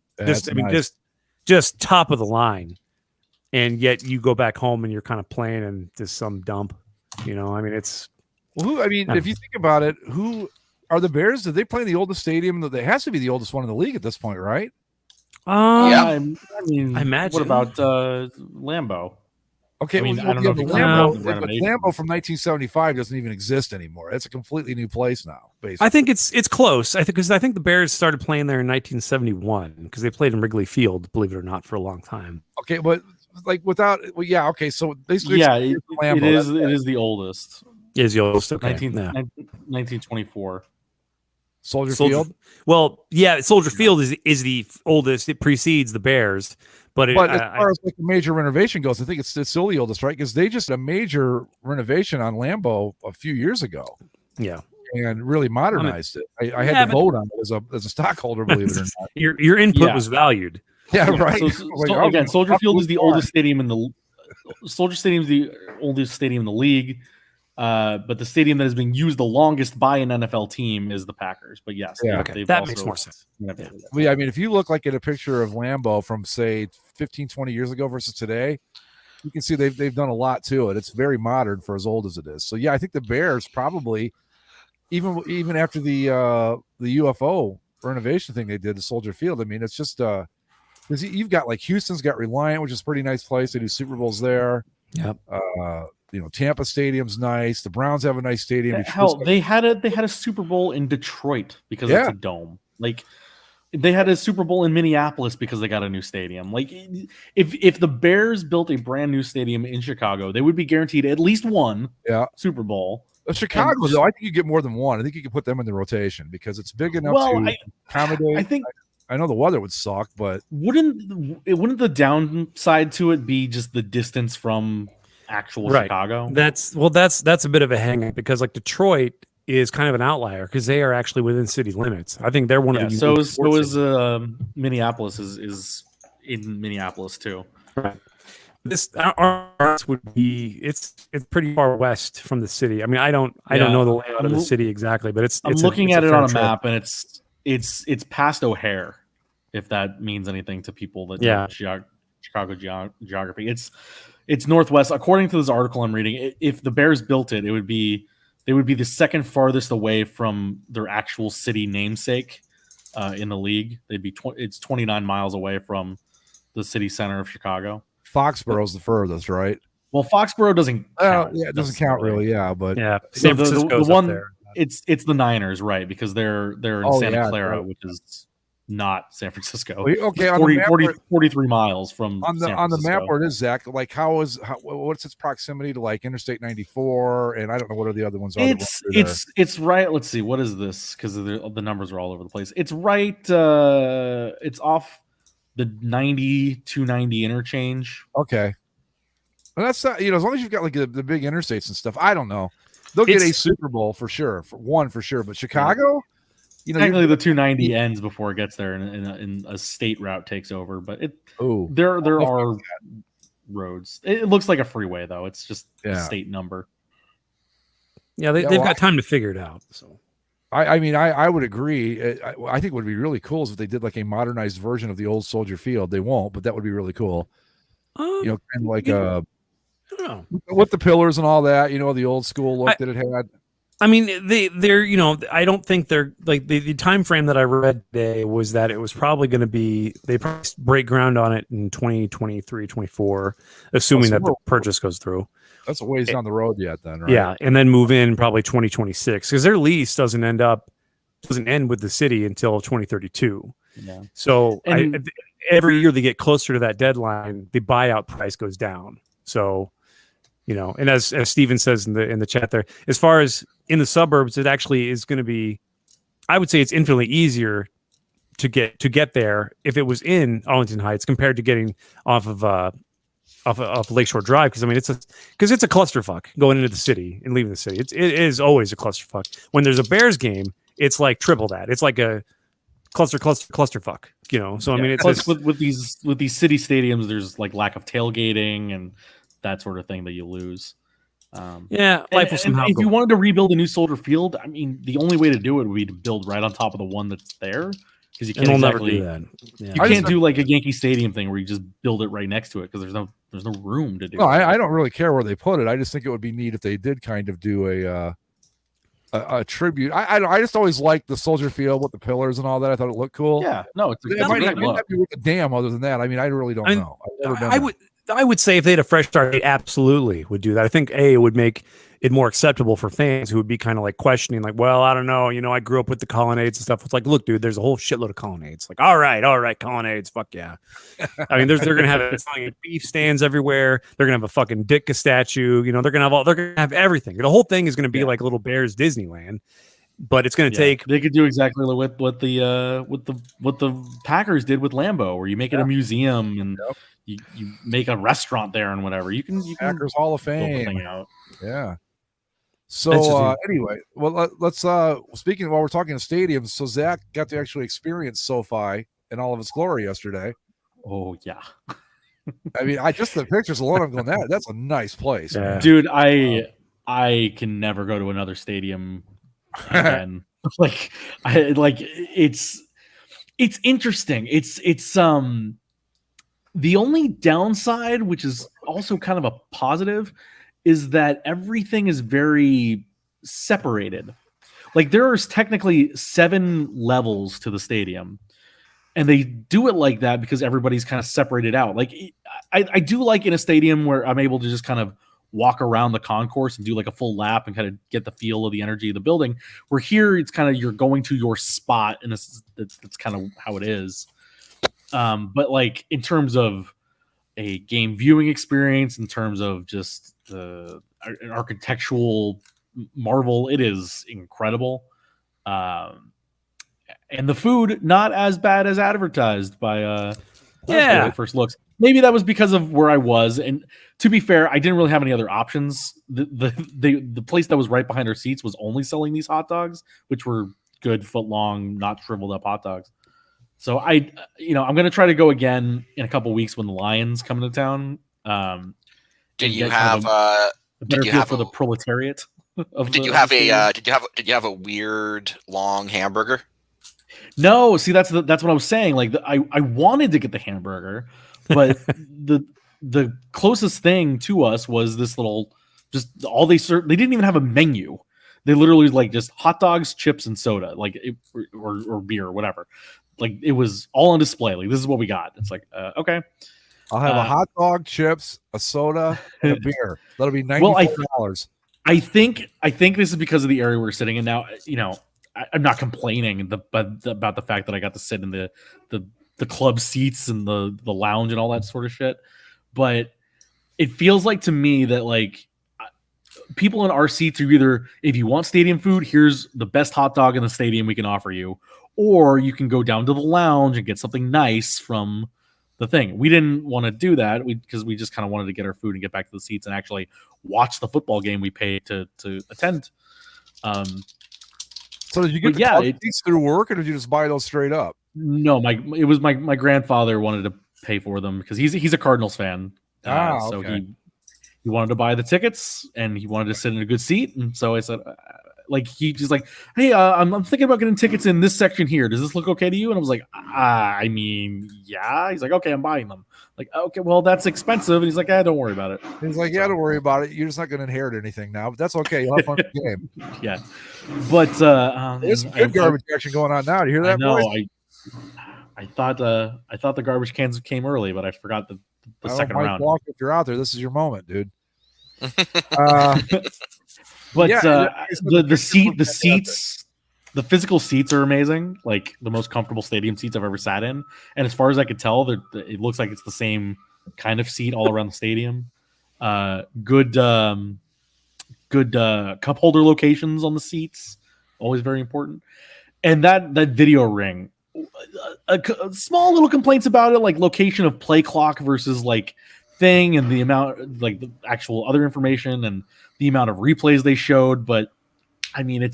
Just top of the line. And yet you go back home and you're kind of playing in just some dump. I mean, it's. Well, if you think about it, who are the Bears? Did they play in the oldest stadium? That has to be the oldest one in the league at this point, right? I imagine. What about Lambeau? Okay, I don't know. But Lambeau from 1975 doesn't even exist anymore. It's a completely new place now. Basically, I think it's close. I think the Bears started playing there in 1971 because they played in Wrigley Field, believe it or not, for a long time. Okay, but so basically, it is the oldest. It is the oldest. Okay. 1924. Soldier Field. Well, yeah, Soldier Field is the oldest. It precedes the Bears, but as far as like the major renovation goes, I think it's still the oldest, right? Because they just had a major renovation on Lambeau a few years ago. Yeah, and really modernized it. I had to vote on it as a stockholder, believe it or not. Your input was valued. Yeah, right. Again, Soldier Field is the oldest stadium in the Soldier Stadium is the oldest stadium in the league. But the stadium that has been used the longest by an NFL team is the Packers. But yes, that makes more sense. Well, I mean, if you look like at a picture of Lambeau from say 15, 20 years ago versus today, you can see they've done a lot to it. It's very modern for as old as it is. So yeah, I think the Bears probably even after the UFO renovation thing they did to Soldier Field. I mean, it's just because you've got like Houston's got Reliant, which is a pretty nice place. They do Super Bowls there. Yep. Tampa Stadium's nice. The Browns have a nice stadium. Hell, they had a Super Bowl in Detroit because it's a dome. Like they had a Super Bowl in Minneapolis because they got a new stadium. Like if the Bears built a brand new stadium in Chicago, they would be guaranteed at least one Super Bowl. Chicago, though, I think you get more than one. I think you could put them in the rotation because it's big enough to accommodate. I know the weather would suck, but wouldn't the downside to it be just the distance from actual Chicago? That's a bit of a hang up because like Detroit is kind of an outlier because they are actually within city limits. I think they're one of the so is Minneapolis is in Minneapolis too. Right. This ours would be it's pretty far west from the city. I mean, I don't know the layout of the city exactly, but I'm looking at it on a map and it's past O'Hare, if that means anything to people that know Chicago geography. It's northwest. According to this article I'm reading, if the Bears built it, they would be the second farthest away from their actual city namesake in the league. It's 29 miles away from the city center of Chicago. Foxborough's the furthest, right? Well, Foxborough doesn't count. It doesn't count really. Yeah, but San Francisco's the one up there. It's the Niners, right? Because they're in Santa Clara, which is not San Francisco. Okay, 43 miles from on the map where it is, Zach. Like, what's its proximity to like Interstate 94? And I don't know what are the other ones. It's right. Let's see, what is this? Because the numbers are all over the place. It's right. It's off the 290 interchange. Okay, well, that's not, as long as you've got like the big interstates and stuff. I don't know. They'll get a Super Bowl for sure, for sure. But Chicago. Technically, the 290 ends before it gets there, and a state route takes over. But there are roads. It looks like a freeway, though. It's just a state number. Yeah, they've got time to figure it out. So, I would agree. I think what would be really cool is if they did like a modernized version of the old Soldier Field. They won't, but that would be really cool. Kind of like I don't know, with the pillars and all that. The old school look that it had. I mean, they're I don't think they're like the time frame that I read today was that it was probably going to be they probably break ground on it in 2023, 24, assuming that the purchase goes through. That's a ways down the road yet, then, right? Yeah, and then move in probably 2026 because their lease doesn't end with the city until 2032. Yeah. So every year they get closer to that deadline, the buyout price goes down. So. And as Steven says in the chat there, as far as in the suburbs, it actually is going to be, I would say it's infinitely easier to get there if it was in Arlington Heights compared to getting off of Lakeshore Drive. Because I mean, it's a clusterfuck going into the city and leaving the city. It is always a clusterfuck. When there's a Bears game, it's like triple that. It's like a clusterfuck. So I mean, it's plus with these city stadiums, there's like lack of tailgating and that sort of thing that you lose. Life will somehow if you wanted to rebuild a new Soldier Field, I mean, the only way to do it would be to build right on top of the one that's there, because you can't exactly do that. Yeah. You can't do like a Yankee Stadium thing where you just build it right next to it because there's no room to do. No, I don't really care where they put it. I just think it would be neat if they did kind of do a tribute. I just always liked the Soldier Field with the pillars and all that. I thought it looked cool. Yeah, no, it might not be with the dam. Other than that, I mean, I really don't know. I would say if they had a fresh start, they absolutely would do that. I think it would make it more acceptable for fans who would be kind of like questioning, like, well, I don't know, I grew up with the colonnades and stuff. It's like, look, dude, there's a whole shitload of colonnades. Like, all right, colonnades, fuck yeah. I mean, they're gonna have beef stands everywhere. They're gonna have a fucking Ditka statue. They're gonna have everything. The whole thing is gonna be like a little Bears Disneyland. But it's going to take. They could do exactly what the Packers did with Lambeau, where you make it a museum and you make a restaurant there and whatever. You can Packers Hall of Fame. Out. Yeah. So anyway, well, let's speaking while we're talking stadiums. So Zach got to actually experience SoFi in all of its glory yesterday. Oh yeah. I mean, just the pictures alone, I'm going, that's a nice place, dude. I can never go to another stadium. And it's interesting. It's the only downside, which is also kind of a positive, is that everything is very separated. Like there's technically 7 levels to the stadium, and they do it like that because everybody's kind of separated out. Like I do like in a stadium where I'm able to just kind of walk around the concourse and do like a full lap and kind of get the feel of the energy of the building. Where here it's kind of you're going to your spot, and that's kind of how it is. But like in terms of a game viewing experience, in terms of just an architectural marvel, it is incredible. And the food not as bad as advertised by first looks. Maybe that was because of where I was, and to be fair, I didn't really have any other options. The place that was right behind our seats was only selling these hot dogs, which were good, foot long, not shriveled up hot dogs. So I'm going to try to go again in a couple weeks when the Lions come into town. Did you have a for the proletariat? Did you have a weird long hamburger? No, see that's what I was saying. Like I wanted to get the hamburger, but the closest thing to us was this little they didn't even have a menu. They literally like just hot dogs, chips, and soda, like or beer or whatever. Like it was all on display. Like this is what we got. It's like okay. I'll have a hot dog, chips, a soda, and a beer. That'll be $94. I think this is because of the area we're sitting in now. I'm not complaining about the fact that I got to sit in the club seats and the lounge and all that sort of shit. But it feels like to me that like people in our seats are either, if you want stadium food, here's the best hot dog in the stadium we can offer you, or you can go down to the lounge and get something nice from the thing. We didn't want to do that because we just kind of wanted to get our food and get back to the seats and actually watch the football game we paid to attend. So did you get the seats through work, or did you just buy those straight up? No, it was my grandfather wanted to pay for them because he's a Cardinals fan. So he wanted to buy the tickets and he wanted to sit in a good seat, and so I said, like he just like, hey, I'm thinking about getting tickets in this section here. Does this look okay to you? And I was like, I mean, yeah. He's like, okay, I'm buying them. Like, okay, well, that's expensive. And he's like, don't worry about it. He's like, yeah, don't worry about it. You're just not going to inherit anything now, but that's okay. You'll have fun with the game. Yeah, but there's some good garbage action going on now. Do you hear that? No, I thought the garbage cans came early, but I forgot the second round. Walk, if you're out there, this is your moment, dude. But the seats, the physical seats are amazing. Like the most comfortable stadium seats I've ever sat in. And as far as I could tell, it looks like it's the same kind of seat all around the stadium. Good cup holder locations on the seats, always very important. And that video ring, a small little complaints about it, like location of play clock versus like thing, and the amount, like the actual other information and the amount of replays they showed. But I mean,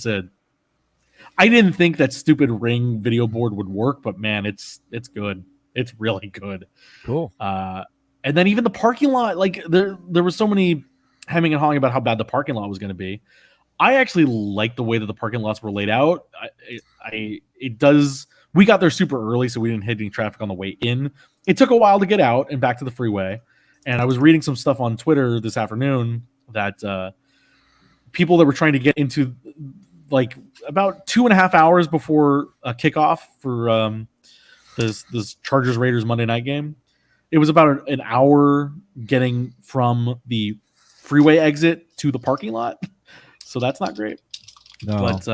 I didn't think that stupid ring video board would work, but man, it's good. It's really good. Cool. And then even the parking lot, like there was so many hemming and hawing about how bad the parking lot was going to be. I actually like the way that the parking lots were laid out. We got there super early, so we didn't hit any traffic on the way in. It took a while to get out and back to the freeway. And I was reading some stuff on Twitter this afternoon that people that were trying to get into, like, about 2.5 hours before kickoff for this Chargers Raiders Monday night game, it was about an hour getting from the freeway exit to the parking lot. So that's not great. No. But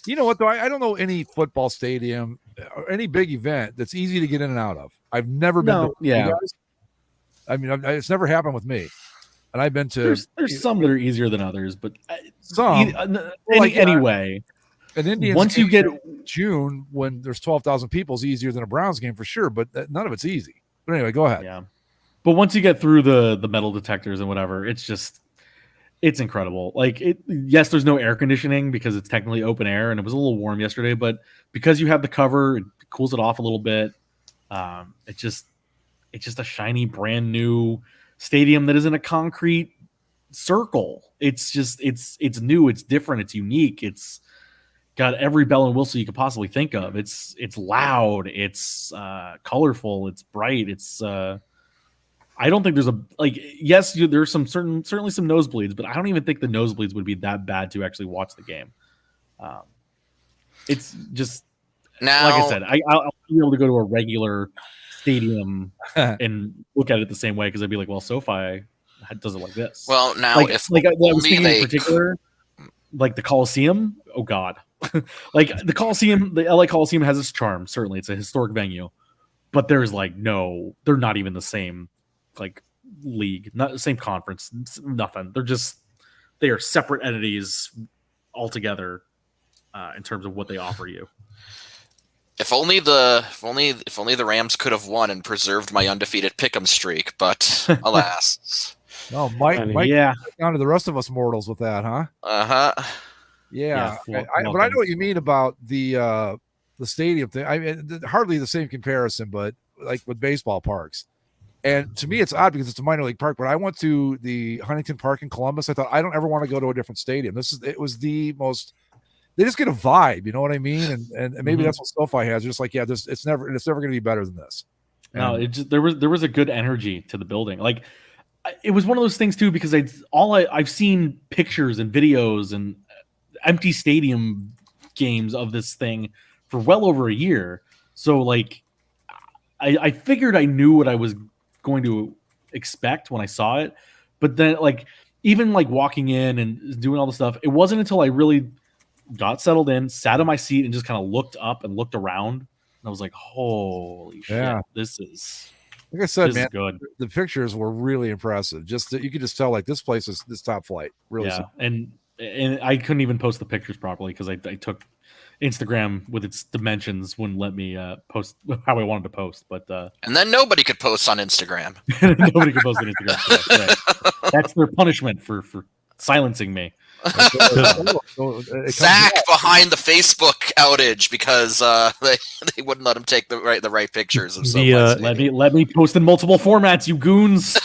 you know what, though? I don't know any football stadium or any big event that's easy to get in and out of. I've never been to guys. I mean, it's never happened with me. And I've been to... There's some that are easier than others, but some. Anyway. An Indians once you get June, when there's 12,000 people, is easier than a Browns game for sure, but none of it's easy. But anyway, go ahead. Yeah. But once you get through the metal detectors and whatever, it's incredible. Like, yes, there's no air conditioning because it's technically open air, and it was a little warm yesterday, but because you have the cover, it cools it off a little bit. It's just a shiny, brand new stadium that isn't a concrete circle. It's new, it's different, it's unique, it's got every bell and whistle you could possibly think of. It's loud, it's colorful, it's bright, it's I don't think there's yes, there's certainly some nosebleeds, but I don't even think the nosebleeds would be that bad to actually watch the game. It's just, now, like I said, I'll be able to go to a regular stadium and look at it the same way, because I'd be like, well, SoFi does it like this. Well, now like, if I was thinking they... in particular, like the Coliseum. Oh God, like the Coliseum, the LA Coliseum has its charm. Certainly, it's a historic venue, but there's they're not even the same like league, not the same conference. Nothing. They are separate entities altogether in terms of what they offer you. If only the Rams could have won and preserved my undefeated pick'em streak, but alas. No, Mike, yeah, down to the rest of us mortals with that, huh? Yeah, but I know what you mean about the stadium thing. I mean, hardly the same comparison, but like with baseball parks. And to me, it's odd because it's a minor league park. But I went to the Huntington Park in Columbus. I thought, I don't ever want to go to a different stadium. It was the most. They just get a vibe, you know what I mean? And maybe that's what SoFi has. Just like, yeah, it's never going to be better than this. No, there was a good energy to the building. Like, it was one of those things too, because I've seen pictures and videos and empty stadium games of this thing for well over a year. So like, I figured I knew what I was going to expect when I saw it, but then like even like walking in and doing all the stuff, it wasn't until I really got settled in, sat on my seat, and just kind of looked up and looked around, and I was like, "Holy shit, this is." Like I said, man, good. The pictures were really impressive. Just that you could just tell, like, this place is top flight. Really, yeah. And I couldn't even post the pictures properly because I took Instagram with its dimensions wouldn't let me post how I wanted to post. But and then nobody could post on Instagram. Nobody could post on Instagram. Right. That's their punishment for silencing me. Zach behind the Facebook outage because they wouldn't let him take the right pictures of let me post in multiple formats, you goons.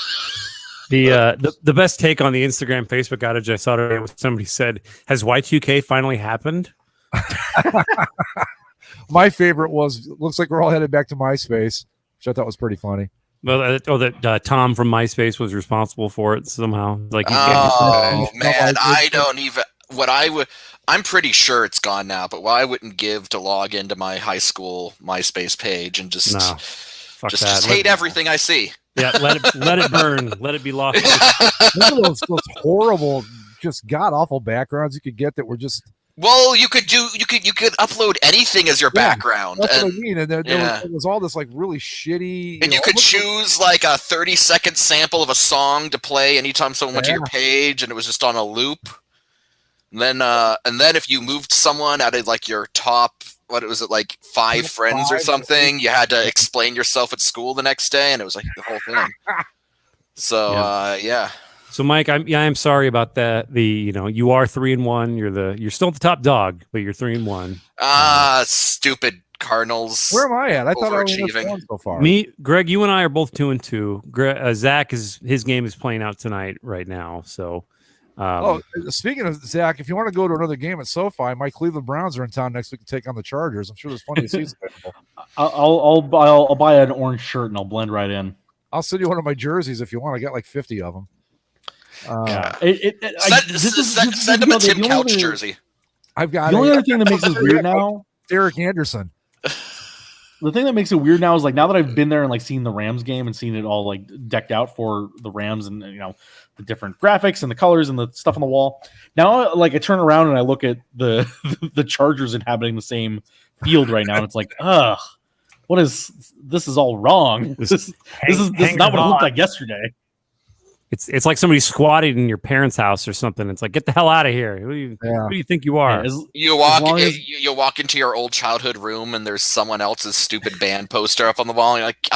The best take on the Instagram Facebook outage I saw today was somebody said, "Has Y2K finally happened?" My favorite was, looks like we're all headed back to MySpace, which I thought was pretty funny. Well, that Tom from MySpace was responsible for it somehow. Like, oh man, I don't even. What I would, I'm pretty sure it's gone now. But what I wouldn't give to log into my high school MySpace page and just hate everything I see. Yeah, let it burn. Let it be lost. One of those horrible, just god awful backgrounds you could get that were just. Well, you could upload anything as your background. That's what I mean. And there was all this like really shitty. And you could choose like a 30-second sample of a song to play anytime someone went to your page, and it was just on a loop. And then if you moved someone out of like your top, what was it, like 5 friends or something, you had to explain yourself at school the next day, and it was like the whole thing. So yeah. So Mike, I'm sorry about that. You are 3-1. You're still the top dog, but you're 3-1. Stupid Cardinals. Where am I at? I thought I was so far. Me, Greg, you and I are both 2-2. Zach his game is playing out tonight right now. So. Speaking of Zach, if you want to go to another game at SoFi, my Cleveland Browns are in town next week to take on the Chargers. I'm sure there's plenty of seats available. I'll buy an orange shirt and I'll blend right in. I'll send you one of my jerseys if you want. I got like 50 of them. Send him a Tim Couch jersey. I've got the only other thing that makes this weird now. Derek Anderson. The thing that makes it weird now is like now that I've been there and like seen the Rams game and seen it all like decked out for the Rams and the different graphics and the colors and the stuff on the wall. Now like I turn around and I look at the the Chargers inhabiting the same field right now and it's like, this is all wrong. This is not what it looked like yesterday. It's like somebody squatted in your parents' house or something. It's like, get the hell out of here. Who do you think you are? You walk into your old childhood room and there's someone else's stupid band poster up on the wall. And you're like,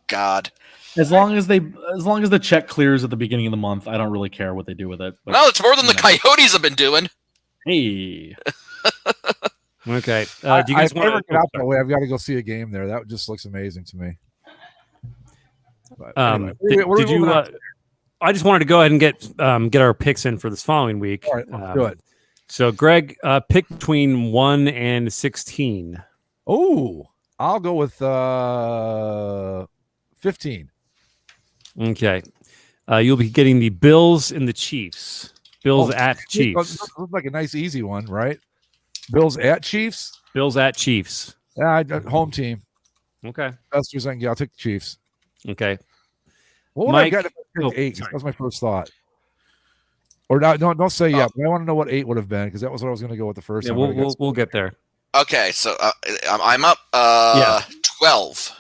God. As long as the check clears at the beginning of the month, I don't really care what they do with it. But, no, it's more than the Coyotes have been doing. Hey. Okay. Do you guys want to get out that way? I've got to go see a game there. That just looks amazing to me. But anyway, I just wanted to go ahead and get our picks in for this following week. All right, let's do it. So, Greg, pick between 1 and 16. Oh, I'll go with 15. Okay. You'll be getting the Bills and the Chiefs. Bills at Chiefs. Looks like a nice, easy one, right? Bills at Chiefs? Bills at Chiefs. Yeah, home team. Okay. Best result. Yeah, I'll take the Chiefs. Okay. What would I got if I picked 8? That was my first thought. Or not, don't say yeah, but I want to know what 8 would have been because that was what I was going to go with the first. Yeah, we'll get there. Okay, so I'm up 12.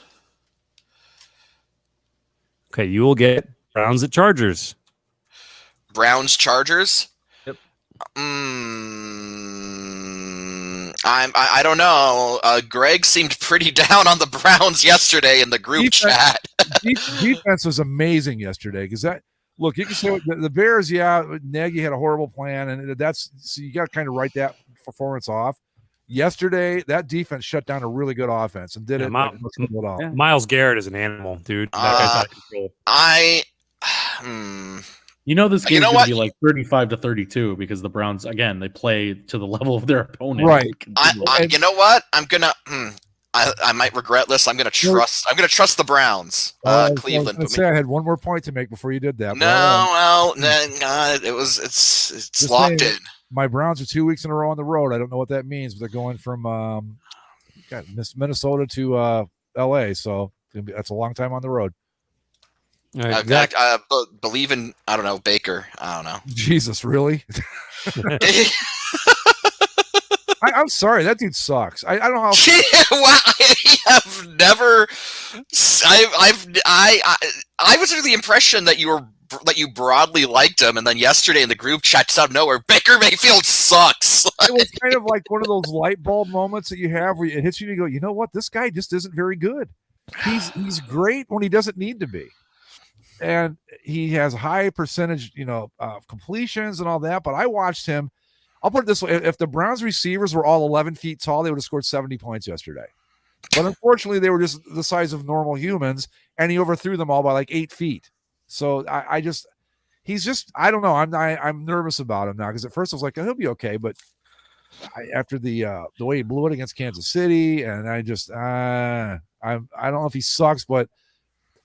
Okay, you will get Browns at Chargers. Browns Chargers. Yep. I don't know. Greg seemed pretty down on the Browns yesterday in the group chat. Defense was amazing yesterday because look, you can say the Bears. Yeah, Nagy had a horrible plan, and so you got to kind of write that performance off. Yesterday, that defense shut down a really good offense and did it. Myles Garrett is an animal, dude. That guy's this game's going to be like 35-32 because the Browns, again, they play to the level of their opponent. Right. You know what? I'm gonna. I might regret this. I'm gonna trust the Browns. Cleveland. I had one more point to make before you did that. It's locked in. My Browns are 2 weeks in a row on the road. I don't know what that means, but they're going from Minnesota to LA, so that's a long time on the road. Right, I believe in Baker. I don't know. Jesus, really? I'm sorry, that dude sucks. I don't know how. I have never. I was under the impression that you broadly liked him, and then yesterday in the group chat, just out of nowhere, Baker Mayfield sucks. It was kind of like one of those light bulb moments that you have where it hits you and you go, you know what? This guy just isn't very good. He's great when he doesn't need to be. And he has high percentage, completions and all that. But I watched him. I'll put it this way. If the Browns receivers were all 11 feet tall, they would have scored 70 points yesterday. But unfortunately, they were just the size of normal humans, and he overthrew them all by like 8 feet. So he's just, I don't know. I'm nervous about him now because at first I was like, oh, he'll be okay, but after the way he blew it against Kansas City, and I just I don't know if he sucks, but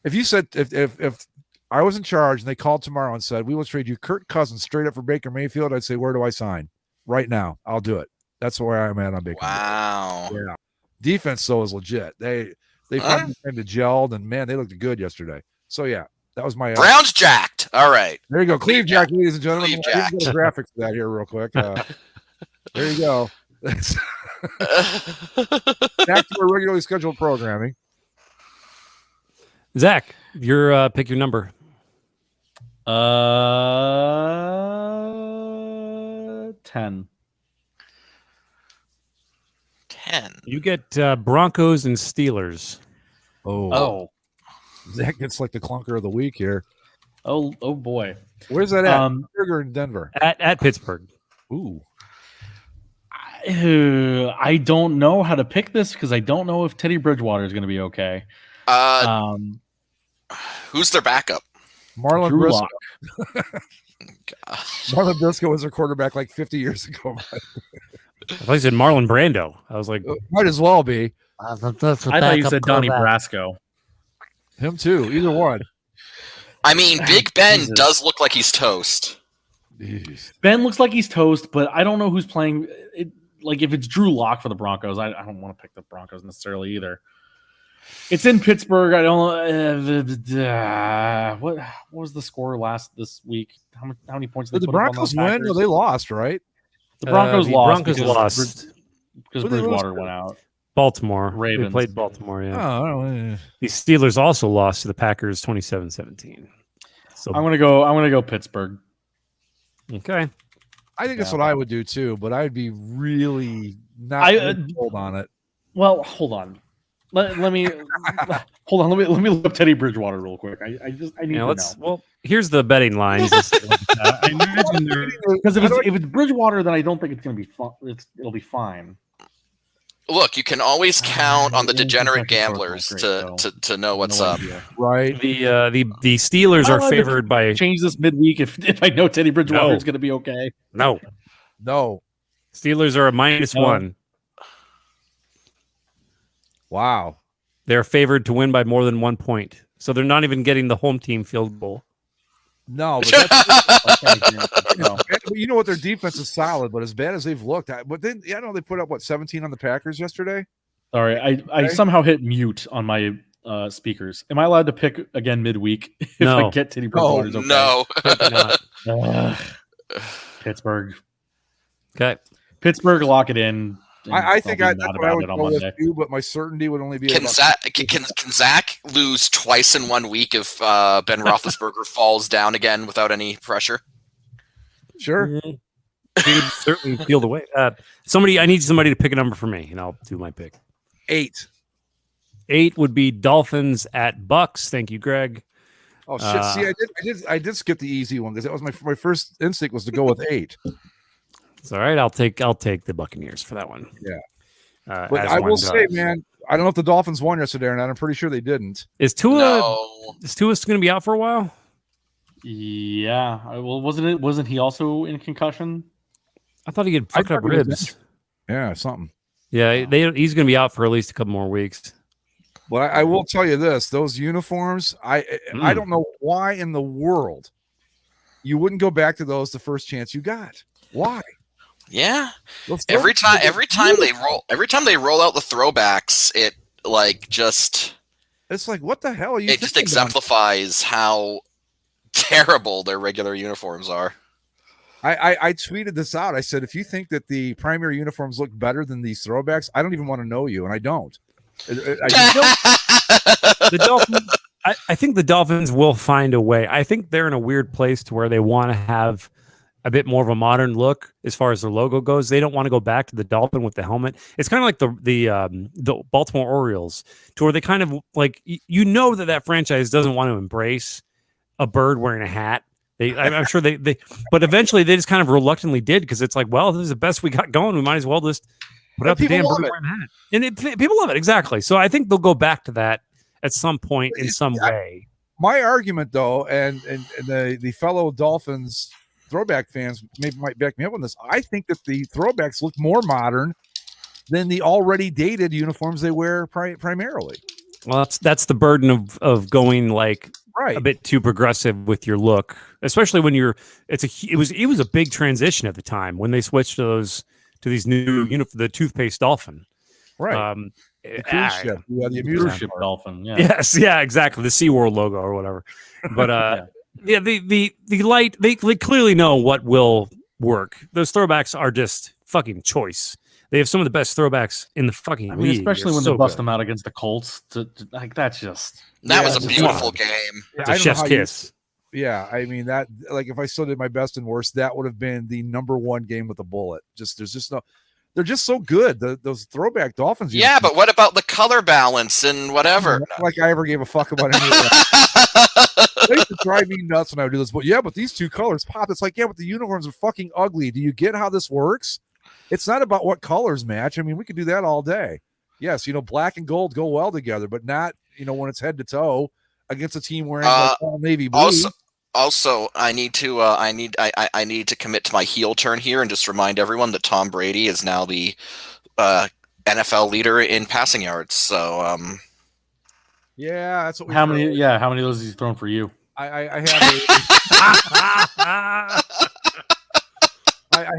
if you said if I was in charge and they called tomorrow and said we will trade you Kirk Cousins straight up for Baker Mayfield, I'd say where do I sign? Right now, I'll do it. That's where I'm at on Baker. Wow. Yeah. Defense though is legit. They finally kind of gelled, and man, they looked good yesterday. So yeah, that was my Browns jacked. All right. There you go, Cleve Jack, ladies and gentlemen. Cleve I didn't get a graphics for that here real quick. There you go. Back to our regularly scheduled programming. Zach, pick your number. 10. 10. You get Broncos and Steelers. Oh. Zach gets like the clunker of the week here. Oh boy. Where's that at? Pittsburgh or in Denver? At Pittsburgh. Ooh. I don't know how to pick this because I don't know if Teddy Bridgewater is going to be okay. Who's their backup? Marlon Drew Briscoe. Lock. Marlon Briscoe was their quarterback like 50 years ago. I thought you said Marlon Brando. I was like, might as well be. I thought you said Donnie Brasco. Him too. Either one. I mean, Big Ben does look like he's toast. Jeez. Ben looks like he's toast, but I don't know who's playing. Like if it's Drew Lock for the Broncos, I don't want to pick the Broncos necessarily either. It's in Pittsburgh. I don't know. What was the score this week? How many points did the Broncos win? No, they lost, right? The Broncos lost. Broncos lost because Bridgewater went out. Baltimore. Ravens. They played Baltimore, yeah. Oh, the Steelers also lost to the Packers 27-17. So I'm gonna go Pittsburgh. Okay. I think that's what I would do too, but I'd be really not hold on it. Well, hold on. Let me hold on. Let me look up Teddy Bridgewater real quick. I need to know. Well, here's the betting lines. I imagine because if it's Bridgewater, then I don't think it's going to be fun. It'll be fine. Look, you can always count on the degenerate gamblers to know what's up. Right. The Steelers are favored by change this midweek if I know Teddy Bridgewater is going to be okay. No. Steelers are a -1. Wow. They're favored to win by more than 1 point. So they're not even getting the home team field goal. No, but you know what? Their defense is solid, but as bad as they've looked, but then I know they put up 17 on the Packers yesterday. All right, I somehow hit mute on my speakers. Am I allowed to pick again midweek if I get Teddy Bridgewater's okay? No. Pittsburgh. Okay. Pittsburgh, lock it in. I think that's what I would go with you, but my certainty would only be. Can Zach lose twice in 1 week if Ben Roethlisberger falls down again without any pressure? Sure. He would certainly feel the way. I need somebody to pick a number for me, and I'll do my pick. 8. 8 would be Dolphins at Bucks. Thank you, Greg. Oh shit! See, I did skip the easy one because that was my first instinct was to go with 8. It's all right. I'll take the Buccaneers for that one. Yeah. But I will say, man, I don't know if the Dolphins won yesterday or not. I'm pretty sure they didn't. Is Tua going to be out for a while? Yeah. Well, wasn't he also in concussion? I thought he had fucked up ribs. Yeah, something. Yeah, he's going to be out for at least a couple more weeks. Well, I will tell you this: those uniforms, I don't know why in the world you wouldn't go back to those the first chance you got. Why? Yeah. Every time they roll out the throwbacks, it it's like, what the hell are you? It just exemplifies how terrible their regular uniforms are. I tweeted this out. I said, if you think that the primary uniforms look better than these throwbacks, I don't even want to know you, and I don't. The Dolphins. I think the Dolphins will find a way. I think they're in a weird place to where they want to have a bit more of a modern look as far as their logo goes. They don't want to go back to the dolphin with the helmet. It's kind of like the Baltimore Orioles, to where they kind of like that franchise doesn't want to embrace a bird wearing a hat. I'm sure they but eventually they just kind of reluctantly did because it's like, well, this is the best we got going. We might as well just put out the damn bird wearing a hat. And people love it exactly. So I think they'll go back to that at some point in some way. My argument, though, and the fellow Dolphins throwback fans might back me up on this. I think that the throwbacks look more modern than the already dated uniforms they wear primarily. Well, that's the burden of going like a bit too progressive with your look, especially when it was a big transition at the time when they switched to these new the toothpaste dolphin. Right. The cruise ship. Yeah, the cruise ship dolphin. Yeah. Yes. Yeah. Exactly. The SeaWorld logo or whatever. But yeah, the light. They clearly know what will work. Those throwbacks are just fucking choice. They have some of the best throwbacks in the fucking league. Especially when they bust them out against the Colts. Like that's just that was a beautiful game. Yeah, chef's kiss. Yeah, I mean that. Like if I still did my best and worst, that would have been the #1 game with a bullet. There's just no. They're just so good. Those throwback Dolphins. Yeah, but what about the color balance and whatever? Not like I ever gave a fuck about any of that. They used to drive me nuts when I would do this. But these two colors pop. It's like, yeah, but the uniforms are fucking ugly. Do you get how this works? It's not about what colors match. I mean, we could do that all day. Yes, black and gold go well together, but not, when it's head to toe against a team wearing all navy blue. Also, I need to commit to my heel turn here and just remind everyone that Tom Brady is now the NFL leader in passing yards. So, yeah, that's what. How many of those has he thrown for you? I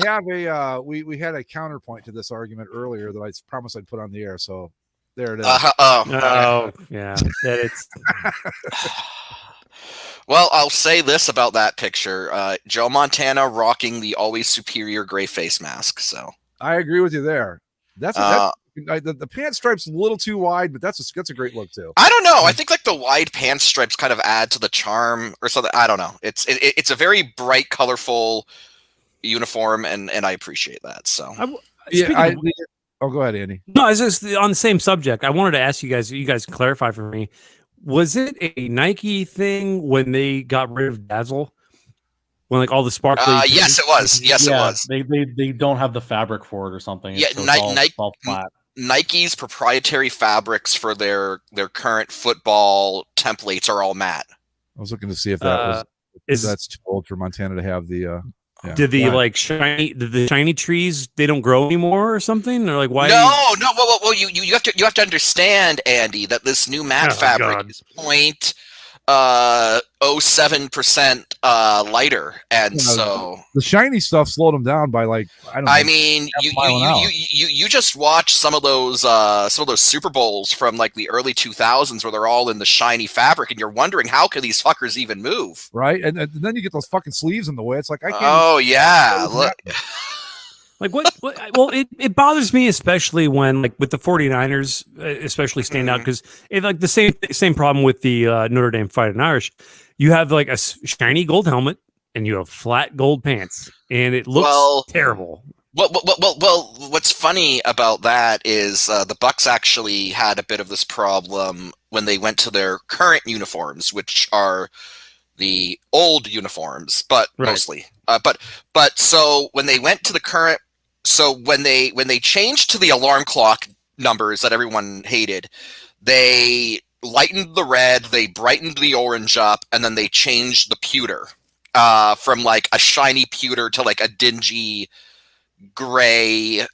have a we had a counterpoint to this argument earlier that I promised I'd put on the air. So there it is. Yeah, it's. Well, I'll say this about that picture: Joe Montana rocking the always superior gray face mask. So I agree with you there. That's the pant stripes a little too wide, but that's a great look too. I don't know. I think like the wide pant stripes kind of add to the charm or something. I don't know. It's a very bright, colorful uniform, and I appreciate that. So go ahead, Andy. No, it's just on the same subject. I wanted to ask you guys clarify for me. Was it a Nike thing when they got rid of Dazzle? When like all the sparkly? Yes, it was. Yes, it was. They don't have the fabric for it or something. Yeah, so Nike, all flat. Nike's proprietary fabrics for their current football templates are all matte. I was looking to see if that that's too old for Montana to have the. Did the shiny trees they don't grow anymore or something, or like why? No. Well, you have to understand, Andy, that this new matte fabric is 0.07% lighter, and so the shiny stuff slowed them down by like I don't know. I mean, you just watch some of those Super Bowls from like the early 2000s where they're all in the shiny fabric, and you're wondering how can these fuckers even move, right? And then you get those fucking sleeves in the way. It's like I can't. Oh yeah, look. Like what? Well, it bothers me especially when like with the 49ers, especially stand out because it like the same problem with the Notre Dame Fighting Irish. You have like a shiny gold helmet and you have flat gold pants, and it looks terrible. Well, what's funny about that is the Bucks actually had a bit of this problem when they went to their current uniforms, which are the old uniforms, but mostly. But so when they went to the current. So when they changed to the alarm clock numbers that everyone hated, they lightened the red, they brightened the orange up, and then they changed the pewter from like a shiny pewter to like a dingy gray,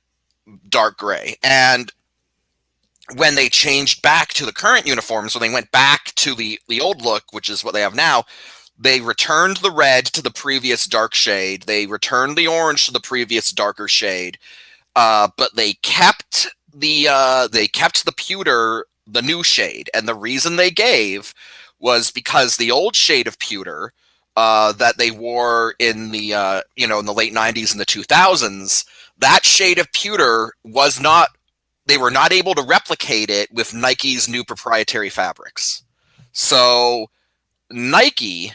dark gray. And when they changed back to the current uniforms, when they went back to the old look, which is what they have now, they returned the red to the previous dark shade. They returned the orange to the previous darker shade, but they kept the pewter the new shade. And the reason they gave was because the old shade of pewter that they wore in the in the late 90s and the 2000s, that shade of pewter was not. They were not able to replicate it with Nike's new proprietary fabrics. So Nike.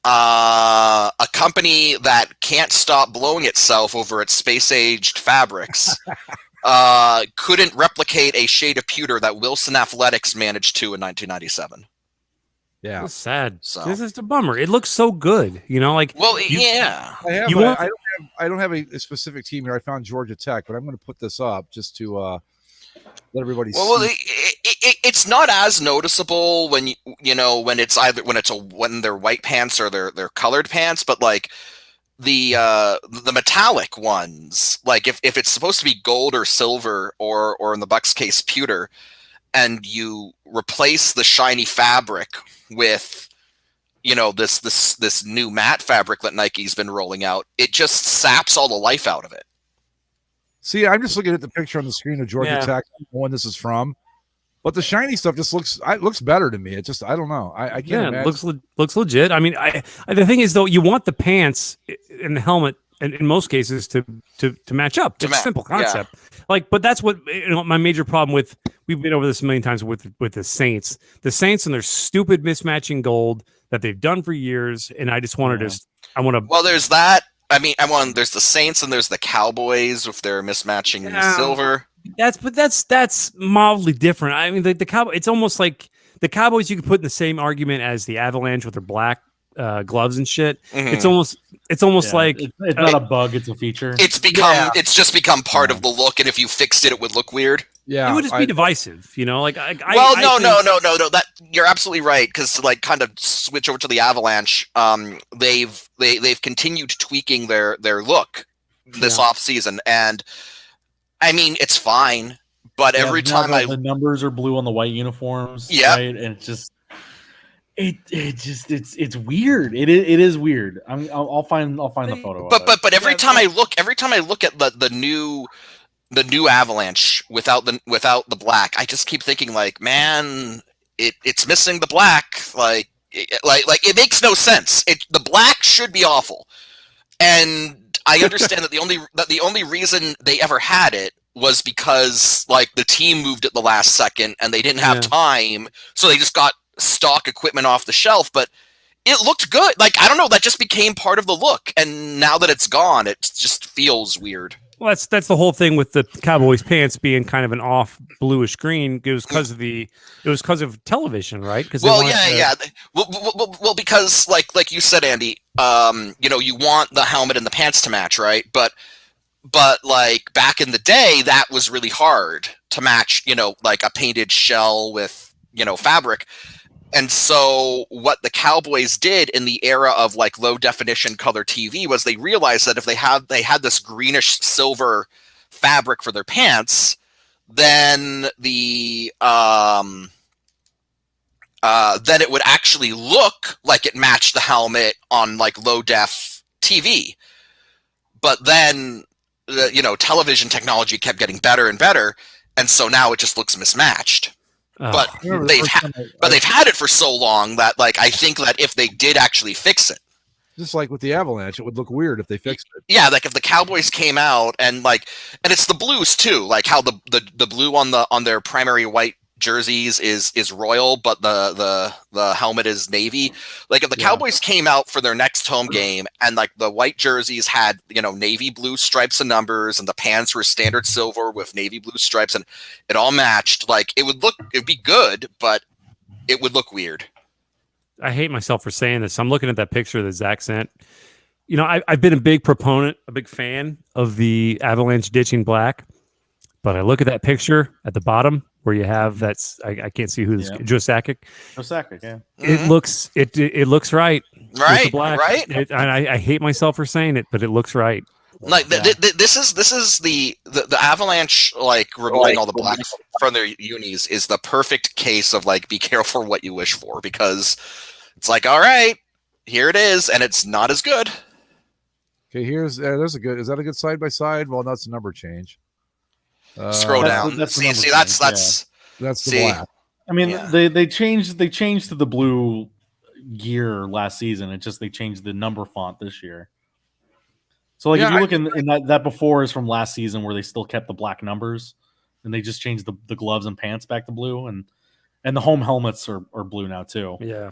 A company that can't stop blowing itself over its space-aged fabrics couldn't replicate a shade of pewter that Wilson Athletics managed to in 1997. Yeah, that's sad. So this is a bummer. It looks so good, like. Well, yeah. I don't have a specific team here. I found Georgia Tech, but I'm going to put this up just to let everybody see. Well, it's not as noticeable when when it's either when they're white pants or they're colored pants, but like the metallic ones, like if it's supposed to be gold or silver or in the Bucks case pewter, and you replace the shiny fabric with this new matte fabric that Nike's been rolling out, it just saps all the life out of it. See, I'm just looking at the picture on the screen of Georgia Tech, when this is from, but the shiny stuff just looks better to me. It just, I don't know. I can't imagine. It looks legit. I mean, the thing is though, you want the pants and the helmet, and in most cases to match up. It's a simple concept. Yeah. But that's what my major problem with. We've been over this a million times with the Saints. The Saints and their stupid mismatching gold that they've done for years, and I just want to Well, there's that. I mean, there's the Saints and there's the Cowboys if they're mismatching silver. That's mildly different. I mean, the Cowboys. It's almost like the Cowboys. You could put in the same argument as the Avalanche with their black gloves and shit. Mm-hmm. It's almost like it's not a bug; it's a feature. It's just become part of the look, and if you fixed it, it would look weird. Yeah, it would just be divisive, no. That you're absolutely right, because to kind of switch over to the Avalanche, they've continued tweaking their look this off season, and I mean it's fine, but every time the numbers are blue on the white uniforms, right, and it's weird. It is weird. I'll find the photo. But every time I look at the new Avalanche without the black, I just keep thinking man, it's missing the black. Like it makes no sense. The black should be awful, and I understand that the only reason they ever had it was because the team moved at the last second and they didn't have time, so they just got stock equipment off the shelf. But it looked good. I don't know, that just became part of the look, and now that it's gone, it just feels weird. Well, that's the whole thing with the Cowboys pants being kind of an off bluish green. It was because of television, right? Well, because like you said, Andy, you want the helmet and the pants to match, right? But back in the day, that was really hard to match. A painted shell with fabric. And so what the Cowboys did in the era of low definition color TV was they realized that if they had this greenish silver fabric for their pants, then then it would actually look like it matched the helmet on low def TV. But then television technology kept getting better and better, and so now it just looks mismatched. But they've had it for so long that I think that if they did actually fix it, just like with the Avalanche, it would look weird if they fixed it. Yeah, if the Cowboys came out and it's the blues too, how the blue on their primary white jerseys is royal, but the helmet is navy. If the Cowboys came out for their next home game and the white jerseys had navy blue stripes and numbers, and the pants were standard silver with navy blue stripes, and it all matched, it'd be good, but it would look weird. I hate myself for saying this. I'm looking at that picture that Zach sent. I've been a big fan of the Avalanche ditching black, but I look at that picture at the bottom where you have I can't see who this is. Joe Sakic. Joe Sakic, yeah. It looks right. Right, black. Right. I hate myself for saying it, but it looks right. This is the Avalanche removing all the black from their unis is the perfect case of be careful what you wish for, because it's all right, here it is, and it's not as good. Okay, there's a good. Is that a good side by side? Well, that's a number change. Scroll down. That's the black. I mean, they changed to the blue gear last season. It's just they changed the number font this year. So if you look in that before is from last season where they still kept the black numbers, and they just changed the gloves and pants back to blue, and the home helmets are blue now too. Yeah.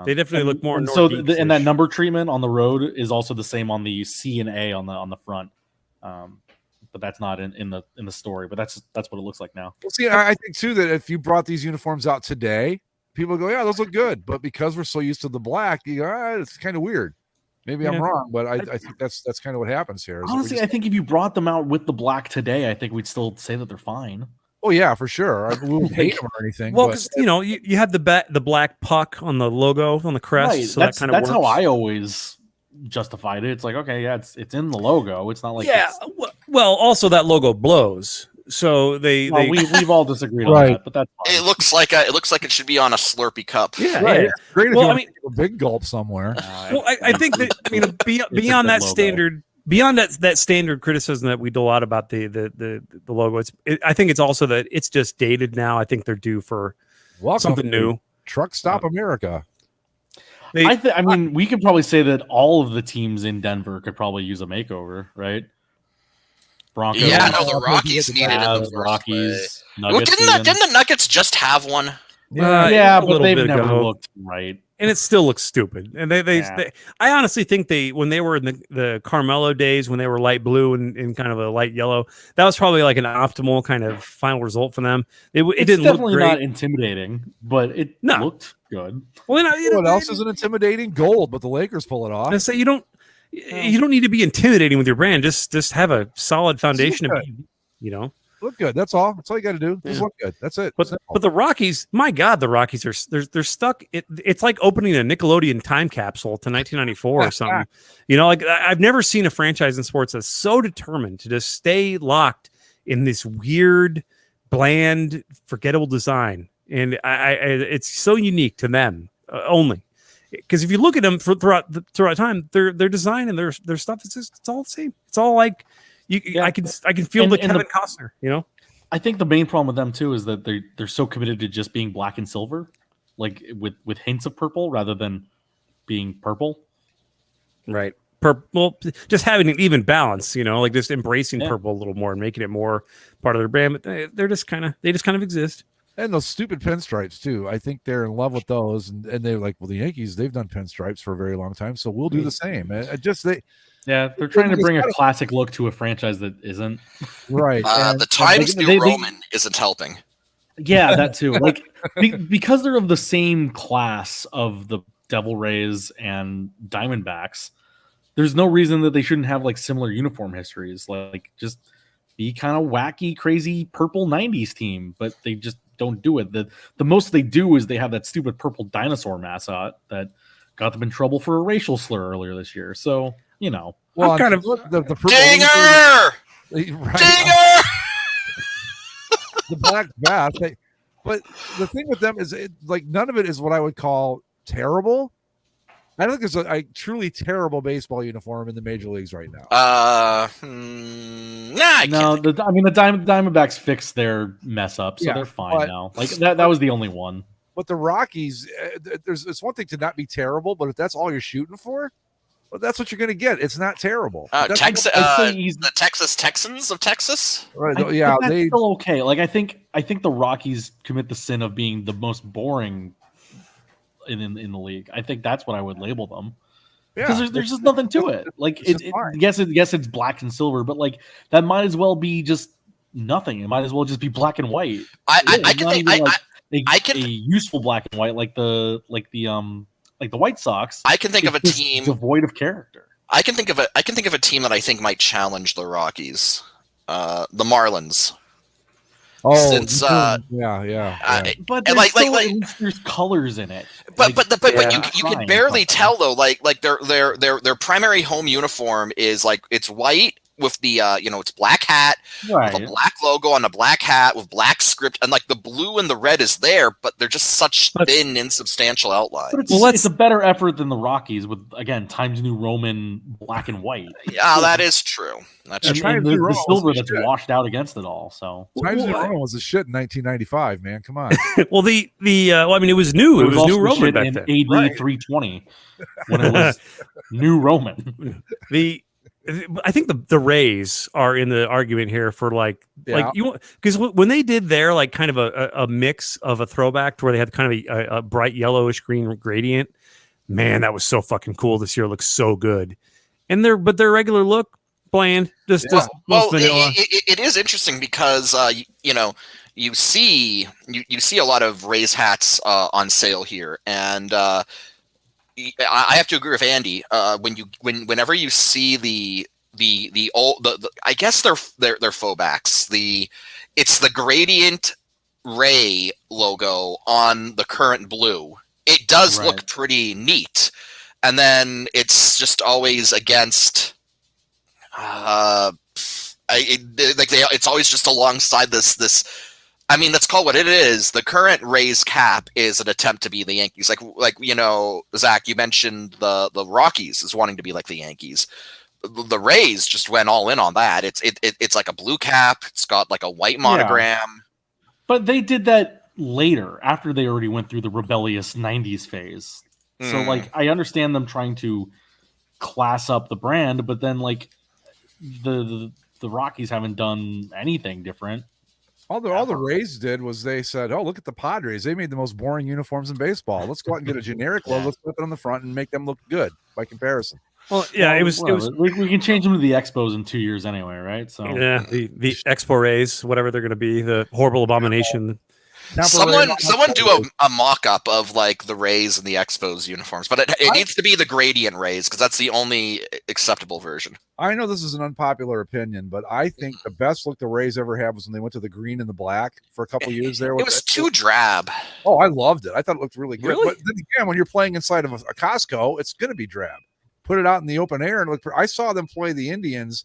They definitely look more. And so and that number treatment on the road is also the same on the C and A on the front. But that's not in the story. But that's what it looks like now. Well, see, I think too that if you brought these uniforms out today, people go, "Yeah, those look good." But because we're so used to the black, you go, "It's kind of weird." Maybe I'm wrong, but I think that's kind of what happens here. Honestly, I think if you brought them out with the black today, I think we'd still say that they're fine. Oh yeah, for sure. We wouldn't hate them or anything. Well, but because you had the black puck on the logo on the crest, Right. so that's that kind of works. how I always justified it. It's like, okay, yeah, it's in the logo. It's not like Well, also that logo blows. So we've all disagreed on Right. that, but that's fine. It looks like it should be on a Slurpee cup. Yeah, right. yeah. It's great if Well, you I want mean- to take a big gulp somewhere. Well, I think that beyond good that logo. standard, beyond that standard criticism that we do a lot about the logo, I think it's also that it's just dated now. I think they're due for Welcome something to new. Truck Stop America. I mean, we could probably say that all of the teams in Denver could probably use a makeover, right? Broncos, Yeah, no, the Rockies needed it. Avs, Rockies, Well, Nuggets. didn't the Nuggets just have one? yeah, a but little they've bit never ago. looked right. And it still looks stupid. And they I honestly think when they were in the Carmelo days, when they were light blue and kind of a light yellow, that was probably like an optimal kind of final result for them. It It's didn't look definitely great. not intimidating, but it looked good. Well, What else isn't intimidating? Gold, but the Lakers pull it off. I say you don't need to be intimidating with your brand. Just have a solid foundation of, Look good. That's all. That's all you got to do. Just look good. That's it. But the Rockies, my God, the Rockies they're stuck. It's like opening a Nickelodeon time capsule to 1994 or something. Like I've never seen a franchise in sports that's so determined to just stay locked in this weird, bland, forgettable design, and it's so unique to them only. Because if you look at them throughout time, their design and their stuff it's all the same. It's all like. I can feel the Kevin Costner, I think the main problem with them too is that they're so committed to just being black and silver, like with hints of purple rather than being purple. Right. Purple, just having an even balance, like just embracing purple a little more and making it more part of their brand. But they just kind of exist. And those stupid pinstripes too. I think they're in love with those, and they're like, well, the Yankees, they've done pinstripes for a very long time, so we'll do the same. They're trying to bring a classic look to a franchise that isn't. Right. The Times New Roman isn't helping. Yeah, that too. Like because they're of the same class of the Devil Rays and Diamondbacks, there's no reason that they shouldn't have like similar uniform histories. Like just be kind of wacky, crazy purple 90s team, but they just don't do it. The most they do is they have that stupid purple dinosaur mascot that got them in trouble for a racial slur earlier this year. So well, I'm kind of the purple Dinger! right. Dinger! The black bath. But the thing with them is, none of it is what I would call terrible. I don't think there's a truly terrible baseball uniform in the major leagues right now. The Diamondbacks fixed their mess up, so they're fine now. Like that was the only one. But the Rockies, it's one thing to not be terrible, but if that's all you're shooting for, well, that's what you're going to get. It's not terrible. The Texas Texans of Texas. Right? That's still okay. Like I think the Rockies commit the sin of being the most boring in the league. I think that's what I would label them. Because there's just nothing to it. Like yes, it's black and silver, but like that might as well be just nothing. It might as well just be black and white. I can a useful black and white like the White Sox. I can think of a team devoid of character. I can think of a team that I think might challenge the Rockies. The Marlins. Oh, since but there's colors in it. But you can barely tell though. Like their primary home uniform is like it's white with the it's black hat with a black logo on the black hat with black script, and like the blue and the red is there, but they're just such thin, insubstantial outlines. It's a better effort than the Rockies with again Times New Roman black and white. Yeah, that is true. That's true. And the silver that's washed out against it all. So Times New Roman was a shit in 1995, man. Come on. Well, it was new. It was new Roman back then. AD 320 when it was new Roman. I think the Rays are in the argument here for because when they did their like kind of a mix of a throwback to where they had kind of a bright yellowish green gradient, man, that was so fucking cool. This year looks so good, and their regular look bland. It is interesting because you see a lot of Rays hats on sale here, and I have to agree with Andy. Whenever you see the old I guess they're faux backs. It's the Gradient Ray logo on the current blue. It does look pretty neat, and then it's just always against. It's always just alongside this. I mean, let's call what it is. The current Rays cap is an attempt to be the Yankees. Like Zach, you mentioned the Rockies is wanting to be like the Yankees. The Rays just went all in on that. It's like a blue cap. It's got like a white monogram. Yeah. But they did that later, after they already went through the rebellious '90s phase. So I understand them trying to class up the brand, but then the Rockies haven't done anything different. All the Rays did was they said, "Oh, look at the Padres. They made the most boring uniforms in baseball. Let's go out and get a generic logo, let's put it on the front and make them look good by comparison." Well, yeah, it was. We can change them to the Expos in 2 years anyway, right? So yeah, the Expo Rays, whatever they're going to be, the horrible abomination. Someone do a mock-up of the Rays and the Expos uniforms, but it needs to be the Gradient Rays because that's the only acceptable version. I know this is an unpopular opinion, but I think the best look the Rays ever had was when they went to the green and the black for a couple years there. It was too drab. Oh, I loved it. I thought it looked really good. Really? But then again, when you're playing inside of a Costco, it's going to be drab. Put it out in the open air and look. I saw them play the Indians.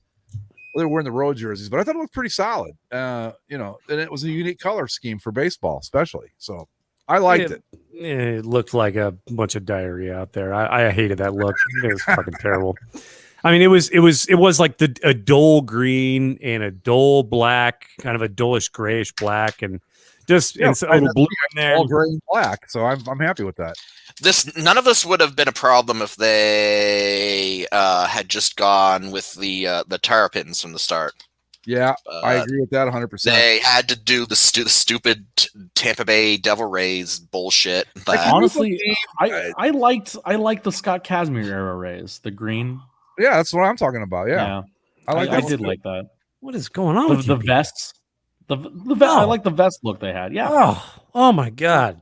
They were wearing the road jerseys, but I thought it looked pretty solid. And it was a unique color scheme for baseball, especially. So I liked it. It looked like a bunch of diarrhea out there. I hated that look. It was fucking terrible. I mean, it was like a dull green and a dull black, kind of a dullish grayish black, and just a little blue in there. All gray and black. So I'm happy with that. None of this would have been a problem if they had just gone with the Terrapins from the start. Yeah, I agree with that 100%. They had to do the stupid Tampa Bay Devil Rays bullshit. Honestly, I liked the Scott Kazmir era Rays, the green. Yeah, that's what I'm talking about. Yeah. I did like that. What is going on with the vests? The vest. I like the vest look they had. Yeah. Oh my god.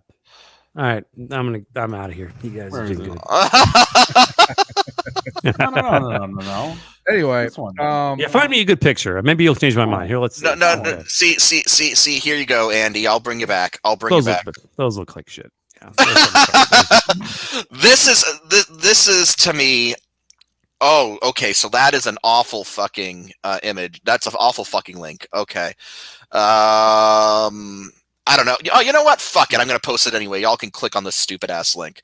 All right, I'm out of here. You guys are doing good. No. Anyway, find me a good picture. Maybe you'll change my mind. Here, let's. No. See. Here you go, Andy. I'll bring you back. Those look like shit. Yeah. This is to me. Oh, okay. So that is an awful fucking image. That's an awful fucking link. Okay. I don't know. Oh, you know what? Fuck it. I'm going to post it anyway. Y'all can click on this stupid ass link.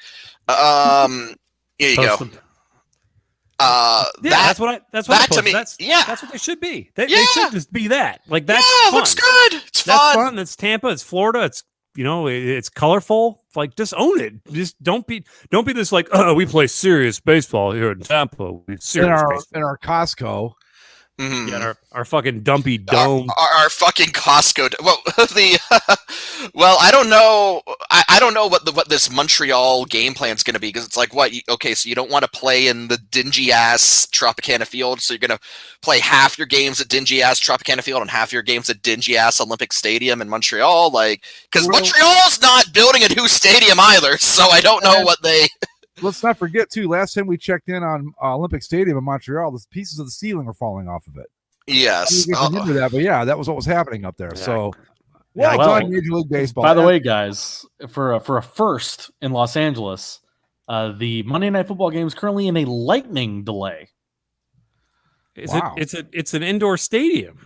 Here you go. That's what I to me. That's what they should be. They should just be that. Like that's fun. Looks good. It's fun. That's Tampa. It's Florida. It's it's colorful. Like just own it. Just don't be this like we play serious baseball here in Tampa. In our Costco. Mm-hmm. Yeah, our fucking dumpy dome. Our fucking Costco. Well, I don't know. I don't know what this Montreal game plan is going to be because it's like what? Okay, so you don't want to play in the dingy ass Tropicana Field, so you're going to play half your games at dingy ass Tropicana Field and half your games at dingy ass Olympic Stadium in Montreal, because Montreal's not building a new stadium either. So I don't know what they. Let's not forget, too, last time we checked in on Olympic Stadium in Montreal, the pieces of the ceiling were falling off of it. Yes. Into that, but yeah, that was what was happening up there. Yeah. So, well done, Major League Baseball. By the way, guys, for a first in Los Angeles, the Monday Night Football game is currently in a lightning delay. It's an indoor stadium.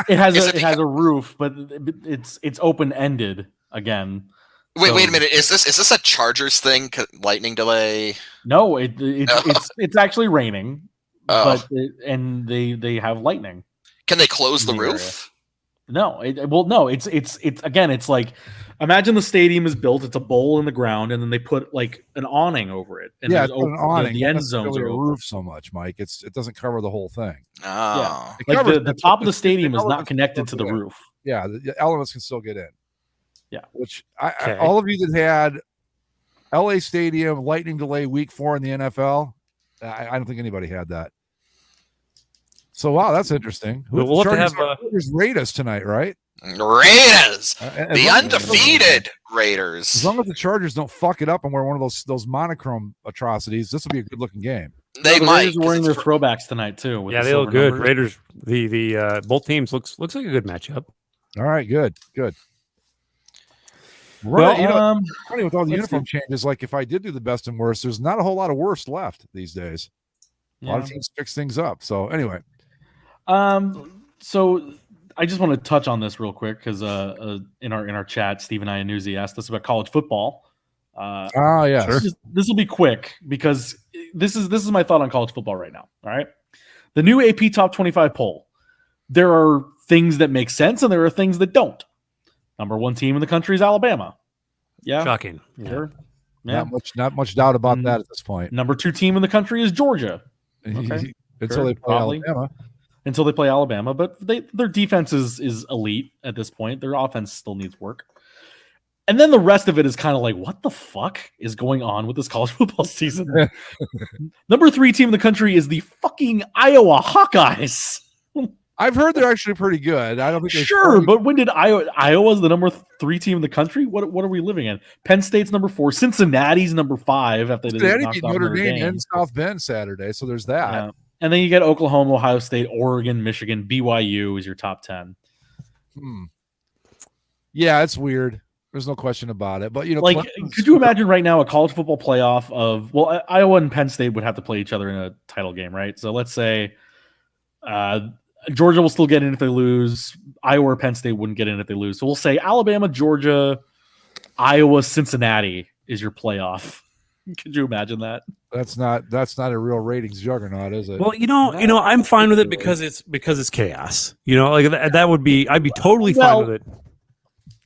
It has a roof, but it's open ended again. Wait a minute. Is this a Chargers thing? Lightning delay? No, it's actually raining. But they have lightning. Can they close the roof? No. It's like imagine the stadium is built. It's a bowl in the ground, and then they put like an awning over it. And an awning. The end zones really are a roof so much, Mike. It doesn't cover the whole thing. Oh. Yeah. Like the top of the stadium is not connected to the roof. Yeah, the elements can still get in. Yeah, which all of you that had LA Stadium lightning delay week 4 in the NFL, I don't think anybody had that. So wow, that's interesting. We'll have Raiders Raiders tonight, right? Raiders, the undefeated Raiders. As long as the Chargers don't fuck it up and wear one of those monochrome atrocities, this will be a good looking game. They the might. Raiders are wearing their throwbacks tonight too. With Yeah, the they look silver good. numbers. Raiders, the both teams looks like a good matchup. All right, good. Well, Right, funny with all the uniform changes. Like if I did do the best and worst, there's not a whole lot of worst left these days. A lot of teams fix things up. So anyway, so I just want to touch on this real quick because in our chat, Steve and I and Newsy asked us about college football. yes. Sure. This will be quick because this is my thought on college football right now. All right, the new AP Top 25 poll. There are things that make sense and there are things that don't. Number 1 team in the country is Alabama. Yeah, Shocking. sure. Yeah, Not much doubt about that at this point. Number 2 team in the country is Georgia. Okay. Until they play Probably. Alabama. Until they play Alabama, but their defense is elite at this point. Their offense still needs work. And then the rest of it is kind of like, what the fuck is going on with this college football season? Number 3 team in the country is the fucking Iowa Hawkeyes. I've heard they're actually pretty good. I don't think Sure, but when did Iowa's the number 3 team in the country? What are we living in? Penn State's number 4, Cincinnati's number 5 after they Cincinnati knocked beat off Notre Dame Dame. and South Bend Saturday, so there's that. Yeah. And then you get Oklahoma, Ohio State, Oregon, Michigan, BYU is your top 10. Yeah, it's weird. There's no question about it. But like, could you imagine right now a college football playoff of Iowa and Penn State would have to play each other in a title game, right? So let's say Georgia will still get in if they lose. Iowa or Penn State wouldn't get in if they lose. So we'll say Alabama, Georgia, Iowa, Cincinnati is your playoff. Could you imagine that? That's not a real ratings juggernaut, is it? Well, I'm fine with it because it's chaos. Like that would be I'd be totally fine with it.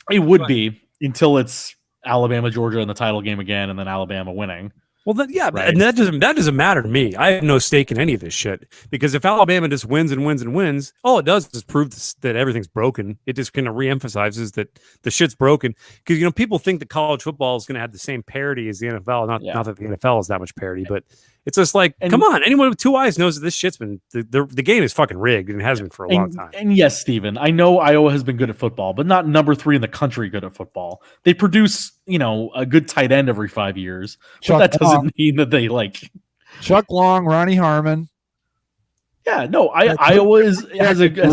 It would be until it's Alabama, Georgia in the title game again, and then Alabama winning. Well, then, yeah, right? And that doesn't matter to me. I have no stake in any of this shit because if Alabama just wins and wins and wins, all it does is prove that everything's broken. It just kind of reemphasizes that the shit's broken because people think that college football is going to have the same parity as the NFL. Not that the NFL is that much parity, but it's just like, come on, anyone with 2 eyes knows that this shit's been the game is fucking rigged and it has been for a long time. And yes, Steven, I know Iowa has been good at football, but not number 3 in the country good at football. They produce, a good tight end every 5 years. But that doesn't mean that they like Chuck Long, Ronnie Harmon. Yeah, no, Iowa has a good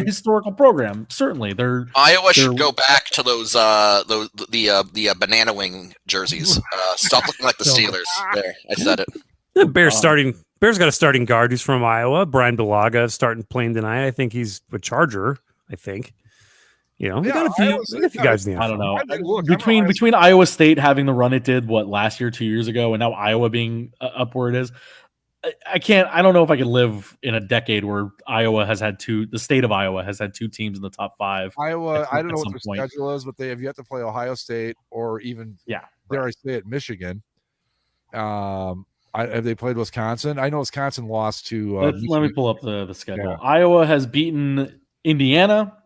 historical program. Certainly, Iowa should go back to those the banana wing jerseys. Stop looking like the Steelers. There, I said it. The Bears got a starting guard who's from Iowa. Brian Bulaga starting playing tonight. I think he's a Charger. I think. We got a few guys in the NFL. I don't know. Between Iowa State having the run it did last year, 2 years ago, and now Iowa being up where it is. I don't know if I could live in a decade where the state of Iowa has had 2 teams in the top 5. Iowa, I don't know what their schedule is, but they have yet to play Ohio State or even, dare I say it, Michigan. Have they played Wisconsin? I know Wisconsin lost to. Let me pull up the schedule. Yeah. Iowa has beaten Indiana,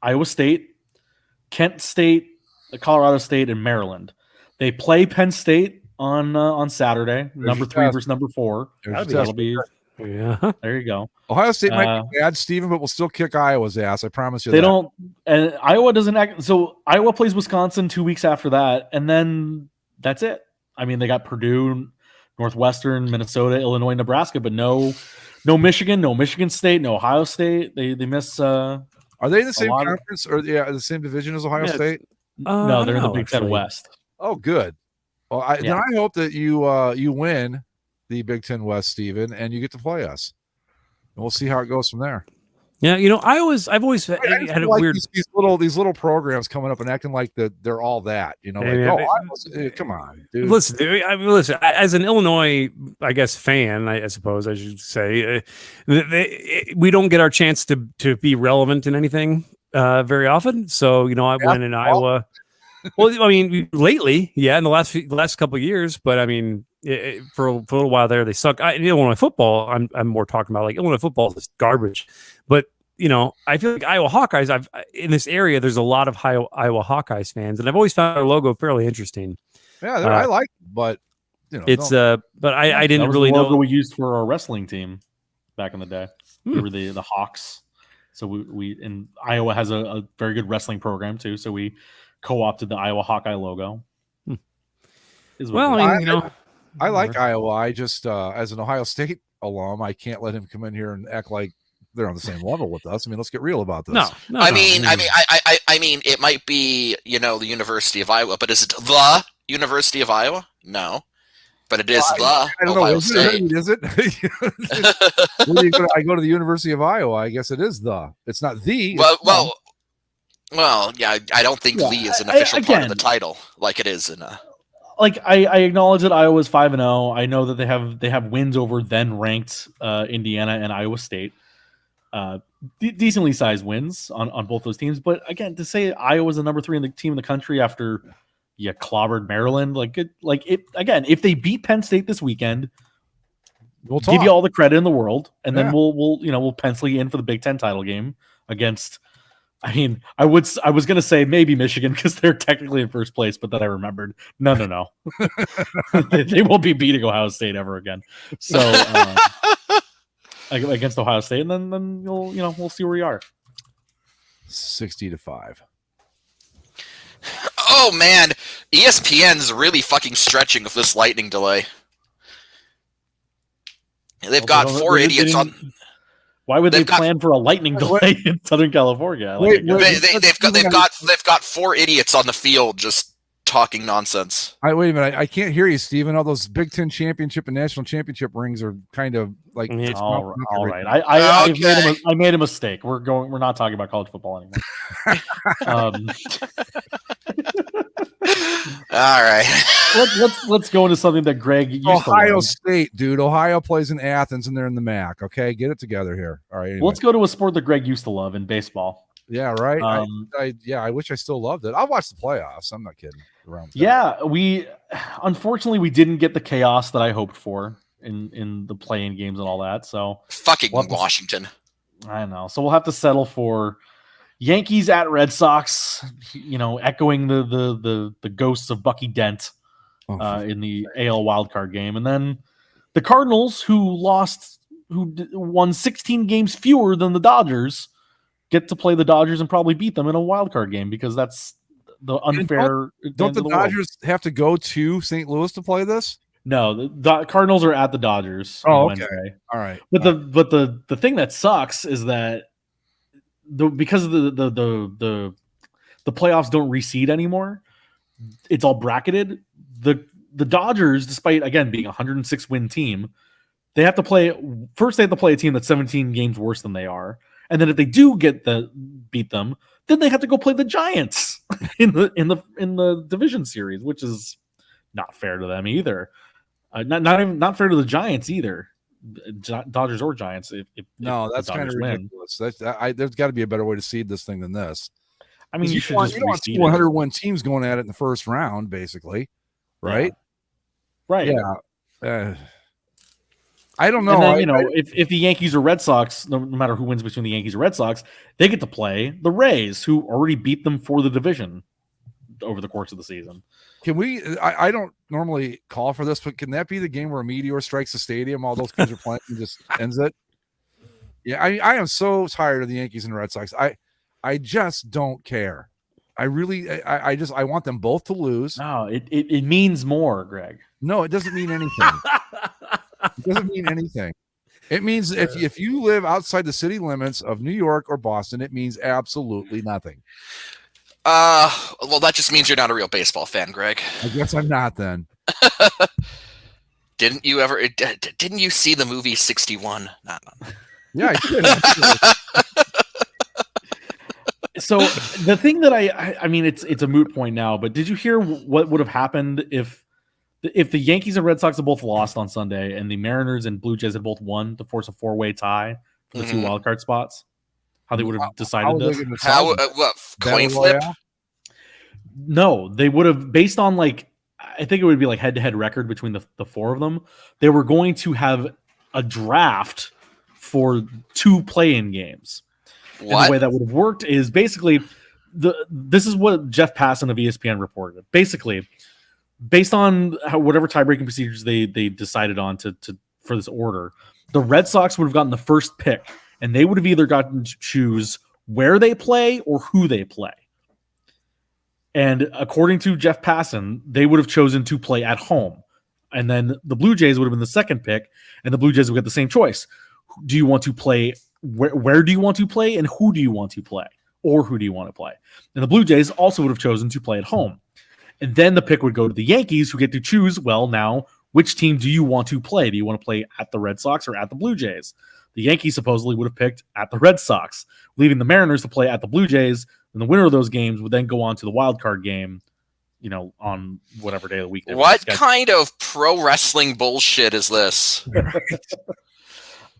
Iowa State, Kent State, Colorado State, and Maryland. They play Penn State on Saturday, number 3 versus number 4. That'll be there you go. Ohio State might be bad, Steven, but we'll still kick Iowa's ass. I promise you. They don't, and Iowa doesn't act. So Iowa plays Wisconsin 2 weeks after that, and then that's it. I mean, they got Purdue, Northwestern, Minnesota, Illinois, Nebraska, but no Michigan, no Michigan State, no Ohio State. They miss. Are they in the same conference or the same division as Ohio State? No, they're in the Big Ten West. Oh, good. Well, then I hope that you win the Big Ten West, Steven, and you get to play us. And we'll see how it goes from there. Yeah, I've always had a weird these little programs coming up and acting like they're all that. Come on, dude. Listen. As an Illinois, I guess fan, I suppose I should say, we don't get our chance to be relevant in anything very often. So I went in Iowa. Well, I mean, lately, in the last couple of years, but I mean, for a little while there, they suck. In Illinois football, I'm more talking about like Illinois football is garbage, but I feel like Iowa Hawkeyes. In this area, there's a lot of Iowa Hawkeyes fans, and I've always found their logo fairly interesting. Yeah, I like, but it's but I didn't really know. Logo we used for our wrestling team back in the day. We were the Hawks. So we and Iowa has a very good wrestling program too. So we co-opted the Iowa Hawkeye logo. Well, I mean, I like Iowa. I just, as an Ohio State alum, I can't let him come in here and act like they're on the same level with us. I mean, let's get real about this. I mean, it might be, the University of Iowa, but is it the University of Iowa? No, but it is I don't Ohio know. State. Is it? I go to the University of Iowa. I guess it is the. It's not the. Well, yeah. I don't think the is an official part of the title, like it is in a. Like I acknowledge that Iowa's 5-0. I know that they have wins over then ranked Indiana and Iowa State. Decently sized wins on both those teams, but again, to say Iowa's the number 3 team in the country after you clobbered Maryland, again, if they beat Penn State this weekend, we'll give you all the credit in the world, and then we'll pencil you in for the Big Ten title game against. I mean, I was going to say maybe Michigan because they're technically in first place, but then I remembered, no. They won't be beating Ohio State ever again. So against Ohio State, and then we'll see where we are. 60-5. Oh man, ESPN's really fucking stretching with this lightning delay. They've got 4 idiots on. Why would they plan for a lightning delay in Southern California? They've got 4 idiots on the field just talking nonsense. Wait a minute, I can't hear you, Steven. All those Big Ten championship and national championship rings are kind of like. All right. I made a mistake. We're not talking about college football anymore. All right. Let's go into something that Greg used Ohio State, dude. Ohio plays in Athens and they're in the MAC. Okay, get it together here. All right. Anyway. Let's go to a sport that Greg used to love in baseball. Yeah, right. I wish I still loved it. I'll watch the playoffs. I'm not kidding around. We unfortunately we didn't get the chaos that I hoped for in the play-in games and all that. So fucking Washington. I know. So we'll have to settle for Yankees at Red Sox, echoing the ghosts of Bucky Dent in the AL wildcard game. And then the Cardinals, who won 16 games fewer than the Dodgers, get to play the Dodgers and probably beat them in a wildcard game because that's the unfair. Don't the Dodgers have to go to St. Louis to play this? No, the Cardinals are at the Dodgers on Wednesday. All right. But the thing that sucks is that because of the playoffs don't reseed anymore, it's all bracketed. The Dodgers, despite again being a 106 win team, they have to play a team that's 17 games worse than they are, and then if they do beat them, then they have to go play the Giants in the division series, which is not fair to them either. Not fair to the Giants either. Dodgers or Giants. That's kind of ridiculous. There's got to be a better way to seed this thing than this. I mean, you should just 101 teams going at it in the first round, basically, right? Yeah. Right. Yeah. I don't know. And then, if the Yankees or Red Sox, no matter who wins between the Yankees or Red Sox, they get to play the Rays, who already beat them for the division over the course of the season. Can we? I don't normally call for this, but can that be the game where a meteor strikes the stadium, all those kids are playing, and just ends it? Yeah, I am so tired of the Yankees and Red Sox. I just don't care. I really, I want them both to lose. No, it means more, Greg. No, it doesn't mean anything. It doesn't mean anything. It means if you live outside the city limits of New York or Boston, it means absolutely nothing. Well, that just means you're not a real baseball fan, Greg. I guess I'm not then. Didn't you see the movie 61? No. Yeah, I did. So the thing that I mean, it's a moot point now, but did you hear what would have happened if the Yankees and Red Sox had both lost on Sunday and the Mariners and Blue Jays had both won to force a 4-way tie for the 2 wildcard spots? How they would have decided this? Coin flip? No, they would have, based on I think it would be like head-to-head record between the 4 of them. They were going to have a draft for 2 play-in games. And the way that would have worked is basically this is what Jeff Passan of ESPN reported. Basically, based on whatever tie-breaking procedures they decided on for this order, the Red Sox would have gotten the first pick, and they would have either gotten to choose where they play or who they play. And according to Jeff Passan, they would have chosen to play at home. And then the Blue Jays would have been the second pick, and the Blue Jays would get the same choice. Do you want to play? Where do you want to play, and who do you want to play? Or who do you want to play? And the Blue Jays also would have chosen to play at home. And then the pick would go to the Yankees, who get to choose, well, now, which team do you want to play? Do you want to play at the Red Sox or at the Blue Jays? The Yankees supposedly would have picked at the Red Sox, leaving the Mariners to play at the Blue Jays. And the winner of those games would then go on to the wild card game, on whatever day of the week. What kind of pro wrestling bullshit is this?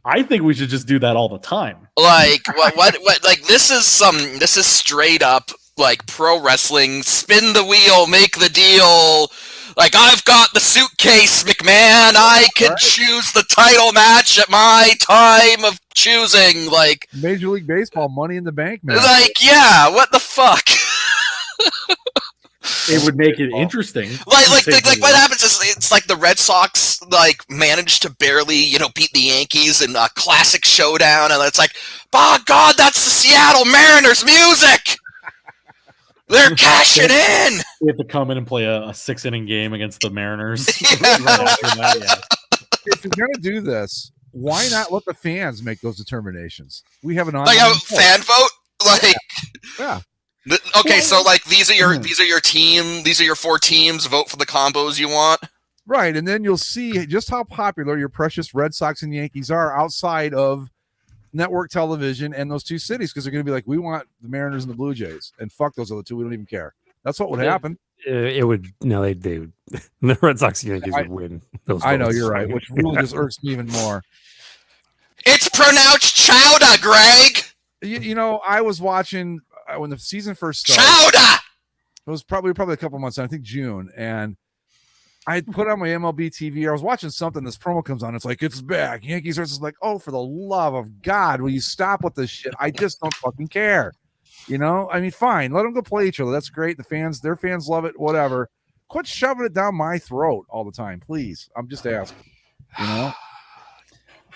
I think we should just do that all the time. Like what like this is straight up like pro wrestling, spin the wheel, make the deal. Like, I've got the suitcase, McMahon. I can choose the title match at my time of choosing. Like Major League Baseball, Money in the Bank, man. Like, yeah, what the fuck? It would make it interesting. Like what happens is it's like the Red Sox managed to barely beat the Yankees in a classic showdown, and it's like, by God, that's the Seattle Mariners music. They're cashing in. We have to come in and play a 6-inning game against the Mariners. If you're gonna do this, why not let the fans make those determinations? We have an like a fan vote. Yeah. Okay, so these are your team. These are your 4 teams. Vote for the combos you want. Right, and then you'll see just how popular your precious Red Sox and Yankees are outside of network television and those 2 cities, because they're going to be like, we want the Mariners and the Blue Jays, and fuck those other 2. We don't even care. That's what would happen. It would. No, they would. The Red Sox and Yankees would win. I know you're right, which really just irks me even more. It's pronounced chowder, Greg. I was watching when the season first started. Chowder. It was probably a couple months, I think June, and I put on my MLB TV. I was watching something. This promo comes on. It's like, it's back. Yankees are just like, oh, for the love of God, will you stop with this shit? I just don't fucking care. I mean, fine. Let them go play each other. That's great. Their fans love it. Whatever. Quit shoving it down my throat all the time, please. I'm just asking.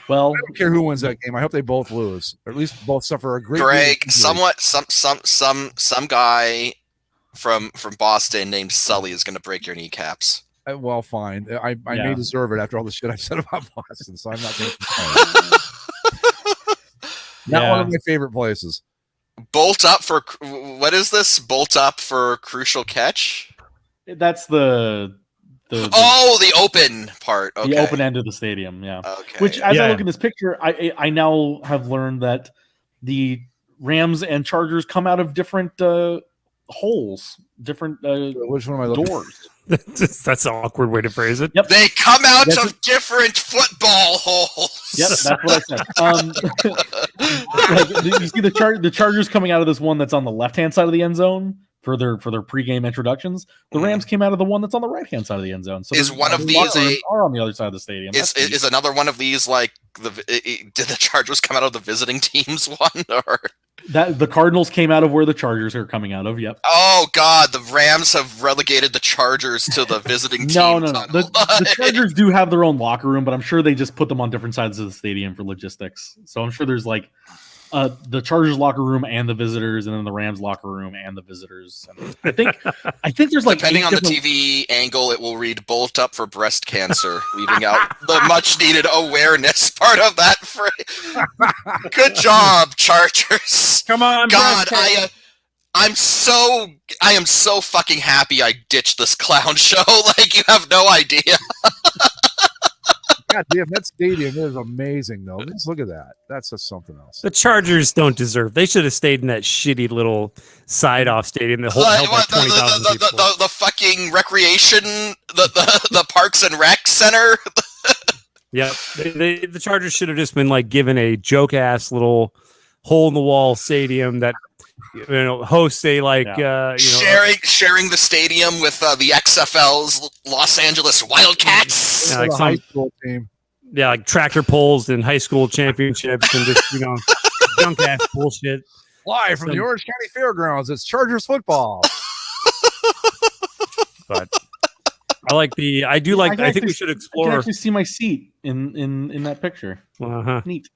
Well, I don't care who wins that game. I hope they both lose, or at least both suffer a great. Greg, some guy from Boston named Sully is going to break your kneecaps. Well, fine. I may deserve it after all the shit I've said about Boston, so I'm not going to. Not one of my favorite places. Bolt up for what is this? Bolt up for crucial catch. That's the open part. Okay. The open end of the stadium. Yeah. Okay. Which, as I look in this picture, I now have learned that the Rams and Chargers come out of different holes, different which one am I looking doors. That's an awkward way to phrase it. Yep. They come out of different football holes. Yep, that's what I said. You see the Chargers coming out of this one that's on the left-hand side of the end zone for their pregame introductions. The Rams came out of the one that's on the right-hand side of the end zone. So is one of these are on the other side of the stadium? Is another one of these did the Chargers come out of the visiting teams one or? That the Cardinals came out of where the Chargers are coming out of. Yep. Oh God, the Rams have relegated the Chargers to the visiting team. No. The Chargers do have their own locker room, but I'm sure they just put them on different sides of the stadium for logistics. So I'm sure there's the Chargers locker room and the visitors, and then the Rams locker room and the visitors. And I think there's depending on the TV angle, it will read "bolt up for breast cancer," leaving out the much needed awareness part of that phrase. Good job, Chargers. Come on, God, I am so fucking happy I ditched this clown show. Like, you have no idea. God damn, that stadium is amazing, though. Let's look at that. That's just something else. The Chargers don't deserve. They should have stayed in that shitty little side-off stadium that held like 20,000 people. The fucking recreation, the Parks and Rec Center. Yeah, the Chargers should have just been given a joke-ass little hole-in-the-wall stadium that hosts a sharing the stadium with the XFL's Los Angeles Wildcats. Yeah, high school team. Yeah, like tractor pulls and high school championships and just junk ass bullshit. Live from the Orange County Fairgrounds, it's Chargers football. But I think we should explore. I can actually see my seat in that picture. Neat.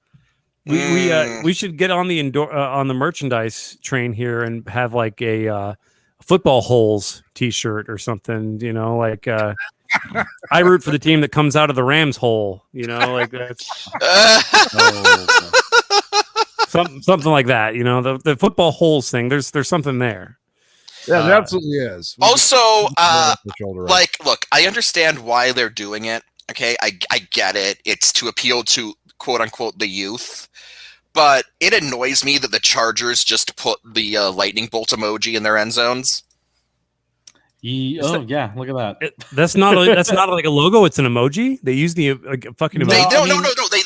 We should get on the on the merchandise train here and have a football holes T-shirt or something. Like I root for the team that comes out of the Rams hole. Like that's something like that. The football holes thing. There's something there. Yeah, there absolutely is. Also, look, I understand why they're doing it. Okay, I get it. It's to appeal to quote unquote the youth. But it annoys me that the Chargers just put the lightning bolt emoji in their end zones. Yeah, look at that. That's not like a logo. It's an emoji. They use the fucking emoji. No.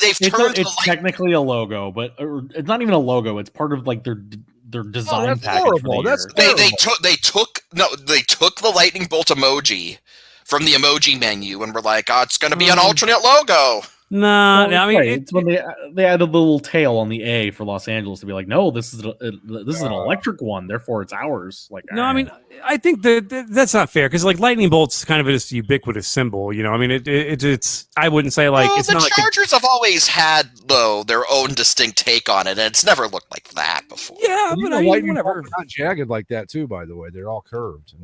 They've turned. It's technically a logo, but it's not even a logo. It's part of like their design package. Horrible. That's they took the lightning bolt emoji from the emoji menu and were like, oh, it's going to be an alternate logo. No, I mean it's when they added a little tail on the A for Los Angeles to be like, no, this is an electric one, therefore it's ours. Like, no, I mean, I think that's not fair because like lightning bolt's kind of this ubiquitous symbol, I mean, it's I wouldn't say like it's the not Chargers have always had though their own distinct take on it, and it's never looked like that before. Yeah, but I mean, whatever. Not jagged like that too. By the way, they're all curved.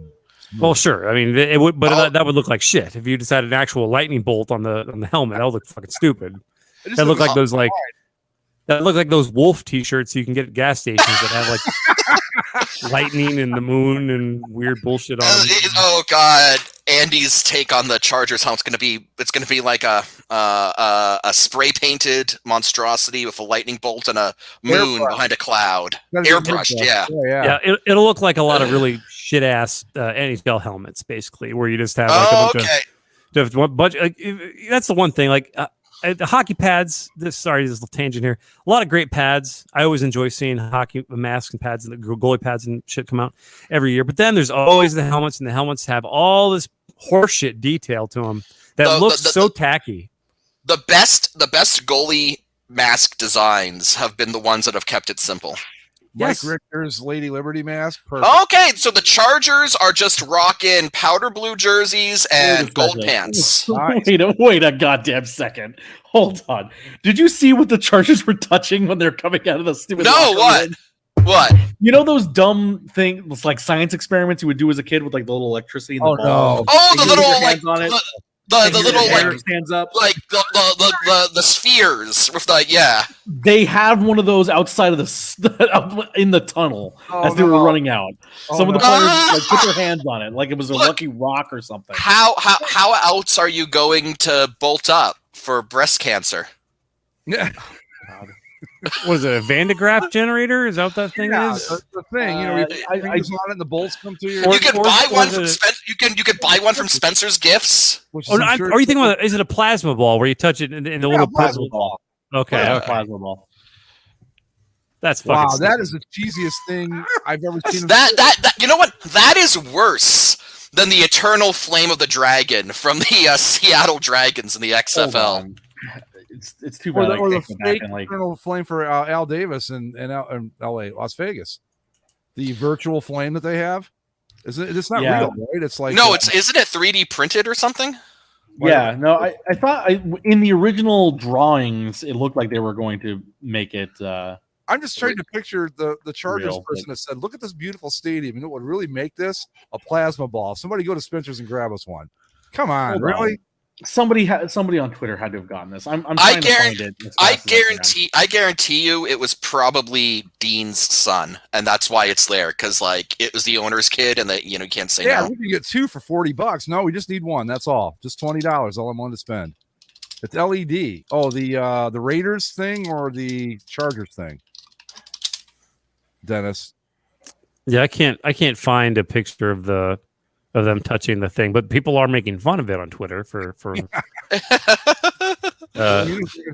Well, sure. I mean, it would, but that would look like shit if you just had an actual lightning bolt on the helmet. That would look fucking stupid. That look like those those wolf T-shirts you can get at gas stations that have like lightning and the moon and weird bullshit on them. Oh God, Andy's take on the Chargers helmet's going to be like a spray painted monstrosity with a lightning bolt and a moon behind a cloud. Airbrushed, yeah. It'll look like a lot of really shit ass NHL helmets, basically, where you just have like a bunch of that's the one thing. Like the hockey pads. This little tangent here. A lot of great pads. I always enjoy seeing hockey masks and pads and the goalie pads and shit come out every year. But then there's always the helmets, and the helmets have all this horseshit detail to them that looks so tacky. The best goalie mask designs have been the ones that have kept it simple. Mike Richter's Lady Liberty mask. Perfect. Okay, so the Chargers are just rocking powder blue jerseys and gold pants. Wait a goddamn second. Hold on. Did you see what the Chargers were touching when they're coming out of the stupid? No, what? What? You know those dumb things, like science experiments you would do as a kid with like the little electricity in the ball? No. Oh, the little like on it. The little like stands up, like the spheres with the They have one of those outside of the in the tunnel as they were running out. Some of the players like put their hands on it like it was a lucky rock or something. How else are you going to bolt up for breast cancer? Yeah. What is it? A Van de Graaff generator? Is that what that thing is? That's the thing. You on it and the bolts come through your. You can buy one from you can buy one from Spencer's Gifts. Are you thinking about? Is it a plasma ball where you touch it in the little plasma ball? Okay, plasma ball. That's fucking that is the cheesiest thing I've ever seen. That you know what? That is worse than the Eternal Flame of the Dragon from the Seattle Dragons in the XFL. It's too bad. Or the fake Eternal Flame for Al Davis in LA, Las Vegas. The virtual flame that they have. It's not real, right? It's like isn't it 3D printed or something? Yeah, no, I thought in the original drawings it looked like they were going to make it. I'm just trying to picture the Chargers person that said, "Look at this beautiful stadium. You know what would really make this a plasma ball? Somebody go to Spencer's and grab us one. Come on, really." Somebody on Twitter had to have gotten this. I guarantee you it was probably Dean's son, and that's why it's there, because like it was the owner's kid, and that you can't say no. We can get two for $40. No, we just need one. That's all. Just $20. All I'm willing to spend. It's LED. Oh, the Raiders thing or the Chargers thing. Dennis. Yeah, I can't find a picture of them touching the thing, but people are making fun of it on Twitter for if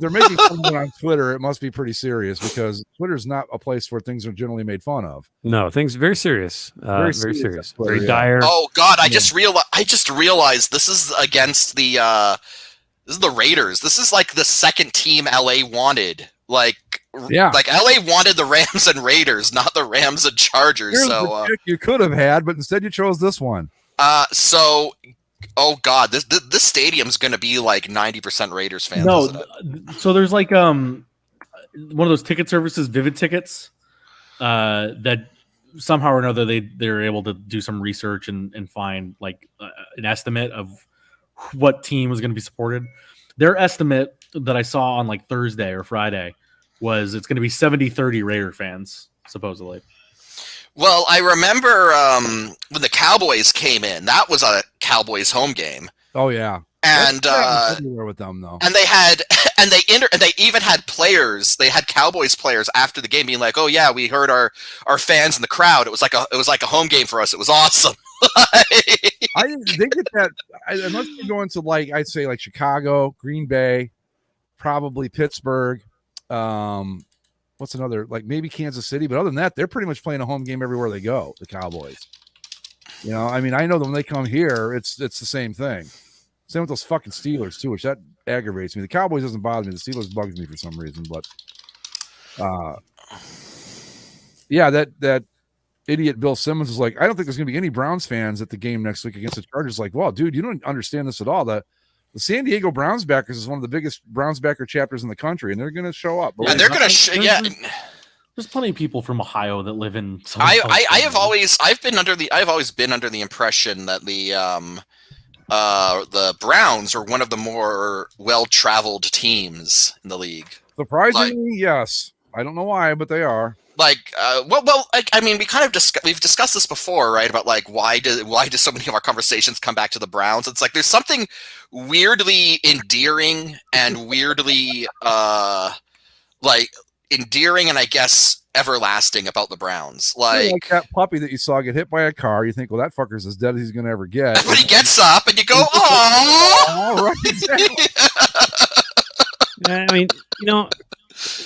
they're making fun of it on Twitter, it must be pretty serious, because Twitter's not a place where things are generally made fun of. No, things very serious. Very serious. Twitter, very dire. Oh God, I just realized this is against the this is the Raiders. This is like the second team LA wanted. Like LA wanted the Rams and Raiders, not the Rams and Chargers. Here's the pick you could have had, but instead you chose this one. Oh God, this stadium's going to be like 90% Raiders fans. No, isn't it? So there's like one of those ticket services, Vivid Tickets, that somehow or another they're able to do some research and find like an estimate of what team was going to be supported. Their estimate that I saw on like Thursday or Friday was it's going to be 70-30 Raider fans, supposedly. Well, I remember when the Cowboys came in. That was a Cowboys home game. Oh yeah, and with them though. And they even had players. They had Cowboys players after the game being like, "Oh yeah, we heard our fans in the crowd. It was like a home game for us. It was awesome." They get that unless you're going to like I'd say like Chicago, Green Bay, probably Pittsburgh. What's another, like maybe Kansas City, but other than that, they're pretty much playing a home game everywhere they go. The Cowboys, you know, I mean, I know that when they come here, it's the same thing. Same with those fucking Steelers too, which that aggravates me. The Cowboys doesn't bother me. The Steelers bugs me for some reason, but yeah, that idiot Bill Simmons was like, I don't think there's gonna be any Browns fans at the game next week against the Chargers. Like, well, dude, you don't understand this at all. The San Diego Browns backers is one of the biggest Browns backer chapters in the country, and they're going to show up. And they're going to There's plenty of people from Ohio that live in. I've always been under the impression that the Browns are one of the more well-traveled teams in the league. Surprisingly, yes. I don't know why, but they are. I mean, we've discussed this before, right? About like why do so many of our conversations come back to the Browns? It's like there's something weirdly endearing and weirdly endearing and I guess everlasting about the Browns. Like that puppy that you saw get hit by a car, you think, well, that fucker's as dead as he's gonna ever get. But he gets up and you go, oh, right, exactly. I mean, you know.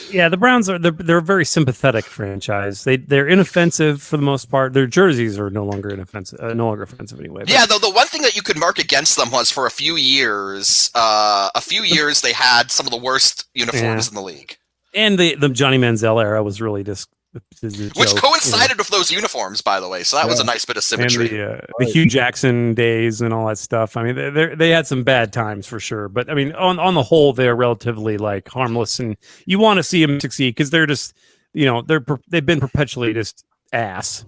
Yeah, the Browns they're a very sympathetic franchise. They're inoffensive for the most part. Their jerseys are no longer offensive anyway. But. Yeah, though the one thing that you could mark against them was for a few years they had some of the worst uniforms in the league. And the Johnny Manziel era was really just which coincided with those uniforms, by the way. So that was a nice bit of symmetry. And the Hugh Jackson days and all that stuff. I mean, they had some bad times for sure. But I mean, on the whole, they're relatively like harmless, and you want to see them succeed because they're just, you know, they've been perpetually just ass.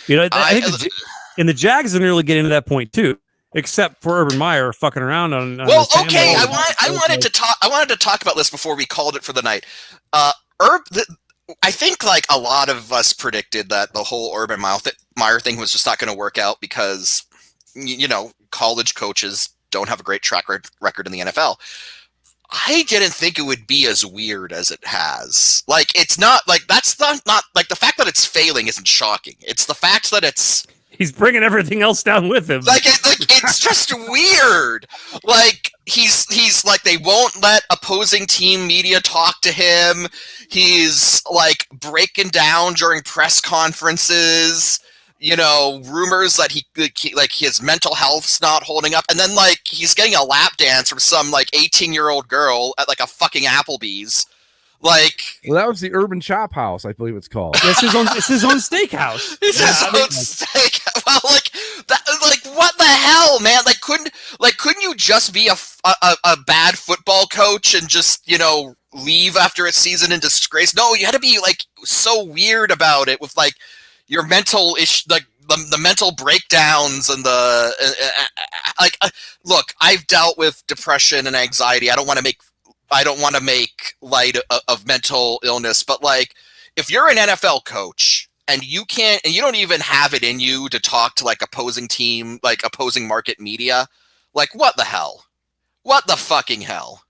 You know, I think the Jags are nearly getting to that point too. Except for Urban Meyer fucking around on. Well, okay, I wanted to talk about this before we called it for the night. I think like a lot of us predicted that the whole Urban Meyer thing was just not going to work out because, you know, college coaches don't have a great track record in the NFL. I didn't think it would be as weird as it has. Like, it's not like that's not like the fact that it's failing isn't shocking. It's the fact that he's bringing everything else down with him. Like it's just weird. Like he's like they won't let opposing team media talk to him. He's like breaking down during press conferences. You know, rumors that he like his mental health's not holding up, and then like he's getting a lap dance from some like 18-year-old girl at like a fucking Applebee's. Like, well, that was the Urban Chop House, I believe it's called. It's his own steakhouse. It's his own steak. Well, like that. Like, what the hell, man? Like, couldn't you just be a bad football coach and just, you know, leave after a season in disgrace? No, you had to be like so weird about it with like your mental like the mental breakdowns and look, I've dealt with depression and anxiety. I don't want to make light of mental illness, but like if you're an NFL coach and you don't even have it in you to talk to like opposing team, like opposing market media, like what the hell? What the fucking hell?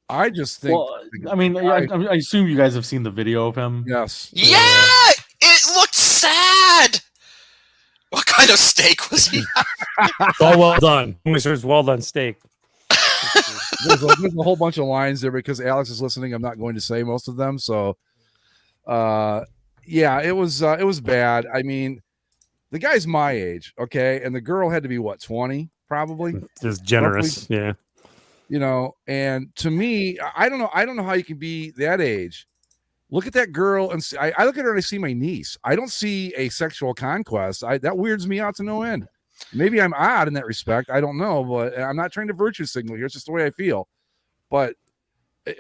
I just think. Well, I mean, I assume you guys have seen the video of him. Yes. Yeah, it looked sad. What kind of steak was he? It's all well done. It's well done steak. There's a whole bunch of lines there because Alex is listening. I'm not going to say most of them. So, yeah, it was bad. I mean, the guy's my age, okay, and the girl had to be what, 20, probably. Just generous, roughly. Yeah. You know, and to me, I don't know how you can be that age. Look at that girl and see, I look at her and I see my niece. I don't see a sexual conquest. That weirds me out to no end. Maybe I'm odd in that respect. I don't know, but I'm not trying to virtue signal here. It's just the way I feel. But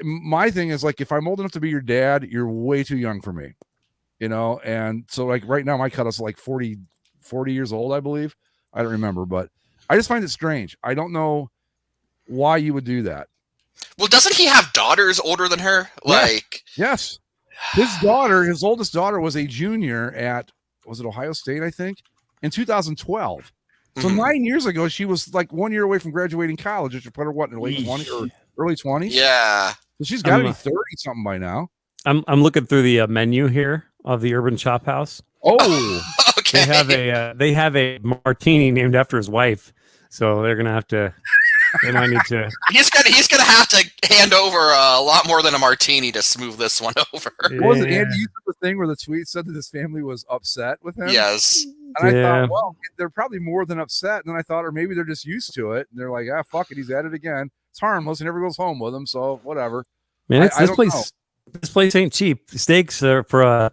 my thing is like, if I'm old enough to be your dad, you're way too young for me. and so like right now my cutoff's like 40 years old, I believe. I don't remember, but I just find it strange. I don't know why you would do that. Well, doesn't he have daughters older than her? Like, yes. His oldest daughter was a junior at, was it Ohio State, I think, in 2012. So 9 years ago, she was like 1 year away from graduating college, which would put her in late 20s or early 20s. Yeah. So she's got to be 30 something by now. I'm looking through the menu here of the Urban Chop House. Oh, okay. They have a martini named after his wife, so they're gonna have to. They might need to. He's gonna have to hand over a lot more than a martini to smooth this one over. What was it, Andy? You took the thing where the tweet said that his family was upset with him. Yes. And I thought, well, they're probably more than upset. And then I thought, or maybe they're just used to it. And they're like, fuck it, he's at it again. It's harmless. He never goes home with him, so whatever. Man, this place ain't cheap. Steaks are for a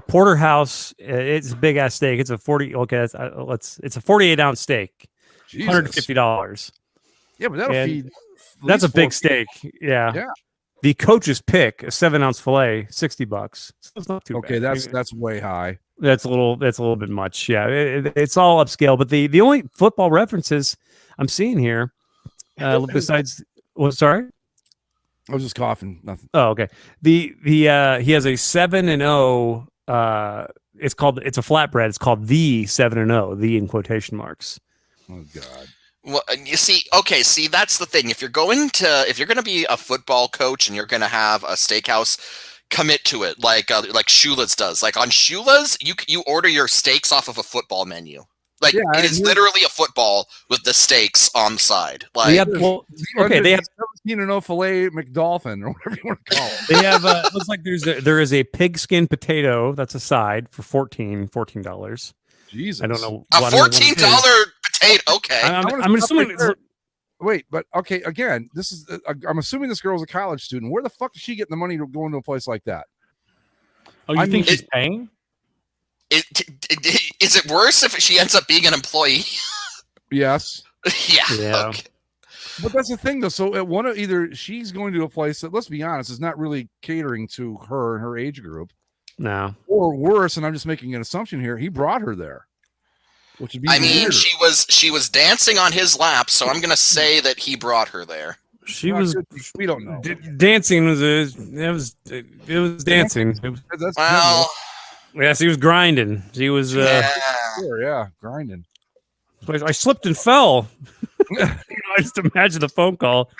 porterhouse. It's a big ass steak. It's a 40. Okay, it's a 48-ounce steak. $150. Yeah, but that'll feed. That's a big steak. Yeah. Yeah. The coach's pick, a 7-ounce fillet, $60. So it's not too bad. Okay, that's way high. That's a little bit much. Yeah, it's all upscale. But the only football references I'm seeing here, besides, sorry, I was just coughing. Nothing. Oh, okay. He has a 7-0. It's a flatbread. It's called the 7-0. The in quotation marks. Oh God. Well, you see, that's the thing. If you're going to be a football coach and you're going to have a steakhouse, commit to it like Shula's does. Like on Shula's, you order your steaks off of a football menu. Like it is literally a football with the steaks on the side. Like they have 17-0 filet McDolphin or whatever you want to call it. They have looks like there is a pigskin potato that's a side for $14. Jesus, I don't know. A $14 potato. Okay, I'm assuming. Wait, but okay. Again, this is. I'm assuming this girl's a college student. Where the fuck is she getting the money to go into a place like that? Oh, you think she's paying? Is it worse if she ends up being an employee? Yes. Yeah. Okay. But that's the thing, though. So at either she's going to a place that, let's be honest, is not really catering to her and her age group. No. Or worse, and I'm just making an assumption here, he brought her there. Which would be weird. she was dancing on his lap, so I'm gonna say that he brought her there. She was. We don't know. Dancing was dancing. Well, yes, he was grinding. He was. Sure, grinding. I slipped and fell. I just imagine the phone call.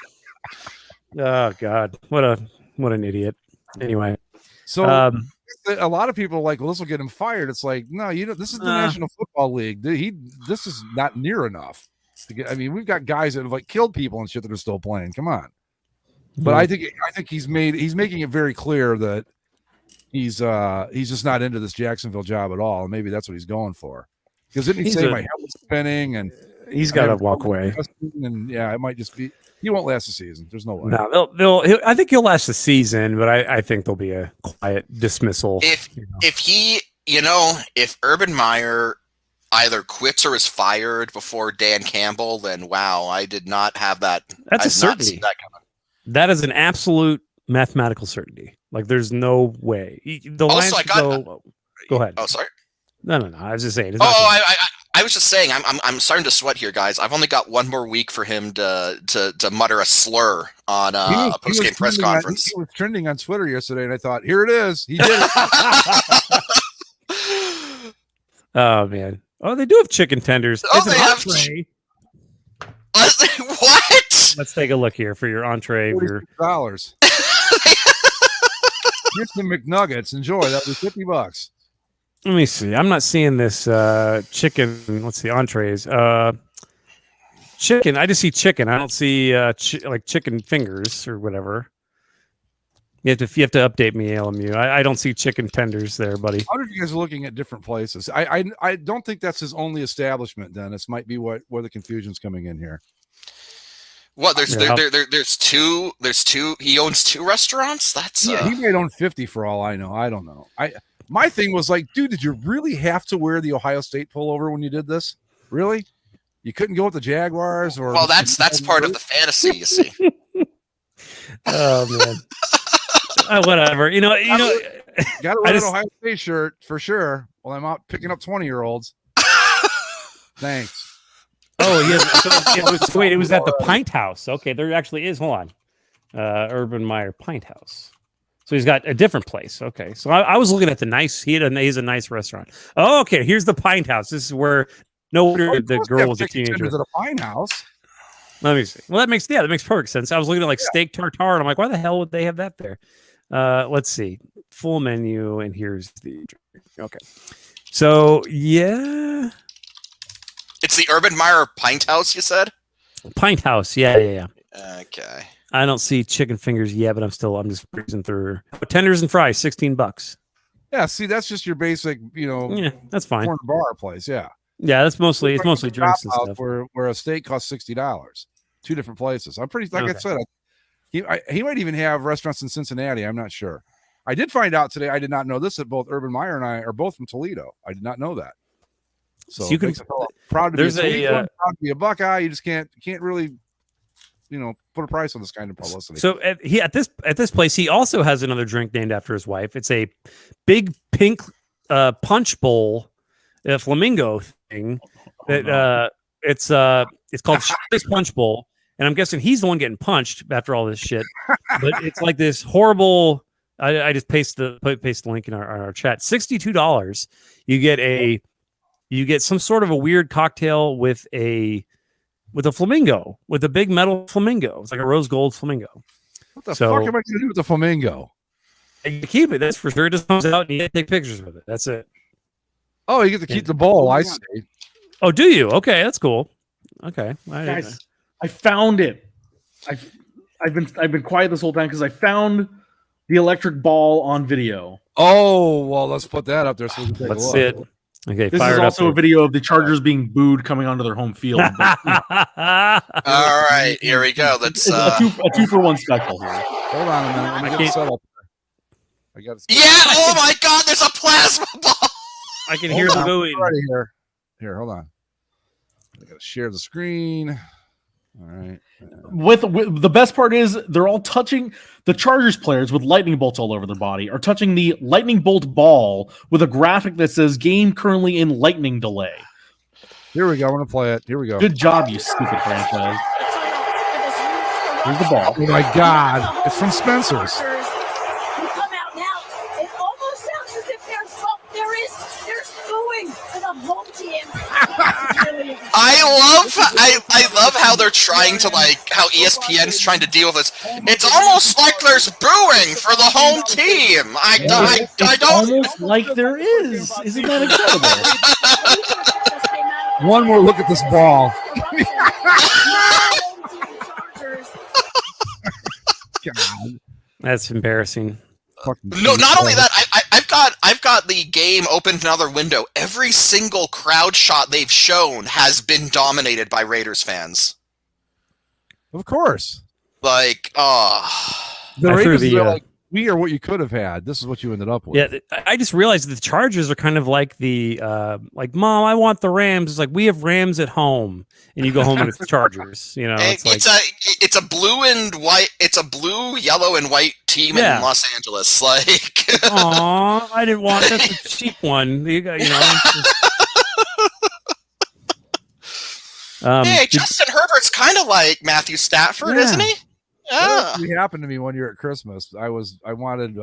Oh God, what an idiot. Anyway, so a lot of people are like, well, this will get him fired. It's like, no, this is the National Football League. This is not near enough to get. I mean, we've got guys that have like killed people and shit that are still playing. Come on. But I think he's making it very clear that he's just not into this Jacksonville job at all, and maybe that's what he's going for. Because didn't he say my head was spinning and he's got to walk away? And it might just be he won't last the season. There's no way. No, I think he'll last the season, but I think there'll be a quiet dismissal. If Urban Meyer either quits or is fired before Dan Campbell, then wow, I did not have that. That's a certainty. That is an absolute mathematical certainty. Like there's no way. The Lions go ahead. Oh, sorry. No. I was just saying. I was just saying. I'm starting to sweat here, guys. I've only got one more week for him to mutter a slur on a post-game press conference. He was trending on Twitter yesterday, and I thought, here it is. He did it. Oh man. Oh, they do have chicken tenders. Oh, they have. What? Let's take a look here for your entree. $46. Here's some McNuggets. Enjoy. That was $50. Let me see. I'm not seeing this chicken. Let's see, entrees. Chicken. I just see chicken. I don't see like chicken fingers or whatever. You have to update me, LMU. I don't see chicken tenders there, buddy. How are you guys looking at different places? I don't think that's his only establishment, Dennis. Might be where the confusion's coming in here. What? There's two. He owns two restaurants. That's he might own 50 for all I know. I don't know. My thing was like, dude, did you really have to wear the Ohio State pullover when you did this? Really? You couldn't go with the Jaguars or? Well, that's part of the fantasy, you see. Oh man. Whatever. Got to wear an Ohio State shirt for sure while I'm out picking up 20-year-olds. Thanks. Oh, yeah. So it was at the Pint House. Okay, there actually is. Hold on. Urban Meyer Pint House. So he's got a different place. Okay, so I was looking at the nice. He's a nice restaurant. Oh, okay. Here's the Pint House. This is where no wonder the girl was a teenager. At a Pint House. Let me see. Well, that makes perfect sense. I was looking at like steak tartare, and I'm like, why the hell would they have that there? Let's see. Full menu, and here's the drink. Okay. So yeah. It's the Urban Meyer Pint House, you said? Pint House, yeah. Okay. I don't see chicken fingers yet, but I'm just breezing through. Tenders and fries, $16. Yeah, see, that's just your basic, Yeah, that's fine. corner bar place, yeah. Yeah, it's mostly drinks and stuff. Where a steak costs $60. Two different places. I'm pretty, I said, he might even have restaurants in Cincinnati. I'm not sure. I did find out today. I did not know this, that both Urban Meyer and I are both from Toledo. I did not know that. So you can proud to be a Toledo, proud to be a Buckeye. You just can't really, put a price on this kind of publicity. So at this place, he also has another drink named after his wife. It's a big pink punch bowl, flamingo thing. It's called Shirley's Punch Bowl, and I'm guessing he's the one getting punched after all this shit. But it's like this horrible. I just paste the link in our chat. $62. You get some sort of a weird cocktail with a flamingo, with a big metal flamingo. It's like a rose gold flamingo. What the fuck am I going to do with the flamingo? You keep it. That's for sure. It just comes out and you take pictures with it. That's it. Oh, you get to keep the bowl. I see. Oh, do you? Okay, that's cool. Okay, guys, I found it. I've been quiet this whole time because I found the electric ball on video. Oh, well, let's put that up there so we can take Let's a look. see it. Okay, this is also a video of the Chargers being booed coming onto their home field. But, All right, here we go. Let's a 2-for-1 special here. Hold on a minute. Let me get set up. I got. Yeah! Oh my God! There's a plasma ball. I can hear the booing. Right here, hold on. I gotta share the screen. All right. With the best part is they're all touching the Chargers players with lightning bolts all over their body are touching the lightning bolt ball with a graphic that says game currently in lightning delay. Here we go. I'm gonna play it. Here we go. Good job, you stupid franchise. Here's the ball. Oh my God! It's from Spencer's. I love how they're trying to how ESPN's trying to deal with this. It's almost like there's booing for the home team. I don't almost like there is. Isn't that incredible? One more look at this ball. God. That's embarrassing. No, not only that, I've got the game open another window. Every single crowd shot they've shown has been dominated by Raiders fans. Of course. The Raiders are like, we are what you could have had. This is what you ended up with. Yeah, I just realized that the Chargers are kind of like the Mom, I want the Rams. It's like we have Rams at home, and you go home and it's the Chargers. It's a blue and white. It's a blue, yellow, and white team in Los Angeles. Aw, I didn't want that's a cheap one. Hey, Justin Herbert's kind of like Matthew Stafford, isn't he? Yeah. It happened to me one year at Christmas. I wanted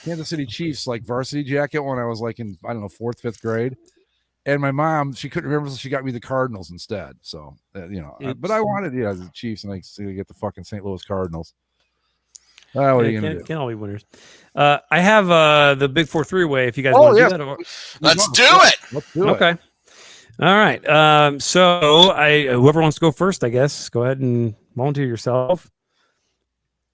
Kansas City Chiefs varsity jacket when I was in 4th, 5th grade. And my mom, she couldn't remember, so she got me the Cardinals instead. So, but I wanted the Chiefs, and I get the fucking St. Louis Cardinals. What are you going to do? Can't all be winners. I have the Big 4 3-way if you guys want to do that. Let's do it. Let's do it. Okay. All right. So whoever wants to go first, I guess, go ahead and volunteer yourself.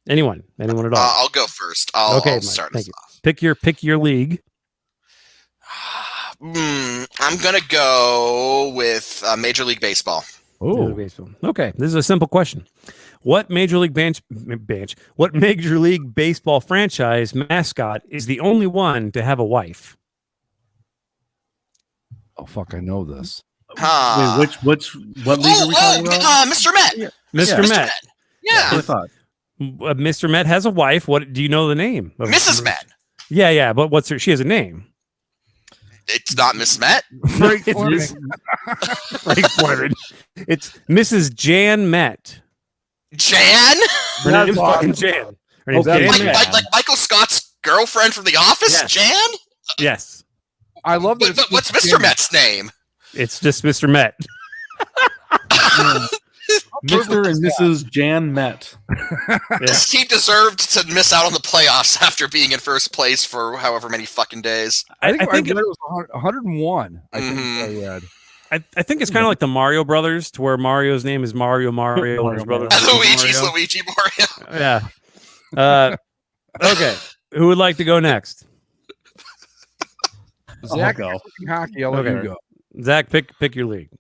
Anyone at all. I'll go first. I'll start us off. Pick your league. I'm gonna go with Major League Baseball. Oh, okay. This is a simple question. What Major League What Major League Baseball franchise mascot is the only one to have a wife? Oh fuck! I know this. Wait, what league are we talking about? Mr. Met. Yeah. Mr. Met. Yeah. I thought. Mr. Met has a wife. What do you know the name? Mrs. Met. Yeah, but what's her? She has a name. It's not Miss Met. Frank It's Fleming. Frank Fleming. It's Mrs. Jan Met. Jan? Her name's fucking Jan. Her name's Okay. Jan Met. Like Michael Scott's girlfriend from The Office, Yes. Jan? Yes, I love that. But what's Mr. Met's name? it's just Mr. Met. Mr. and Mrs. Jan Met. He deserved to miss out on the playoffs after being in first place for however many fucking days. I think think it was 101. I think Mhm. I read. I think it's kind of like the Mario Brothers, to where Mario's name is Mario, and his brother Luigi's Mario. Luigi Mario. Yeah. Okay. Who would like to go next? Zach, go. hockey. I'll let Okay. you go. Zach, pick your league.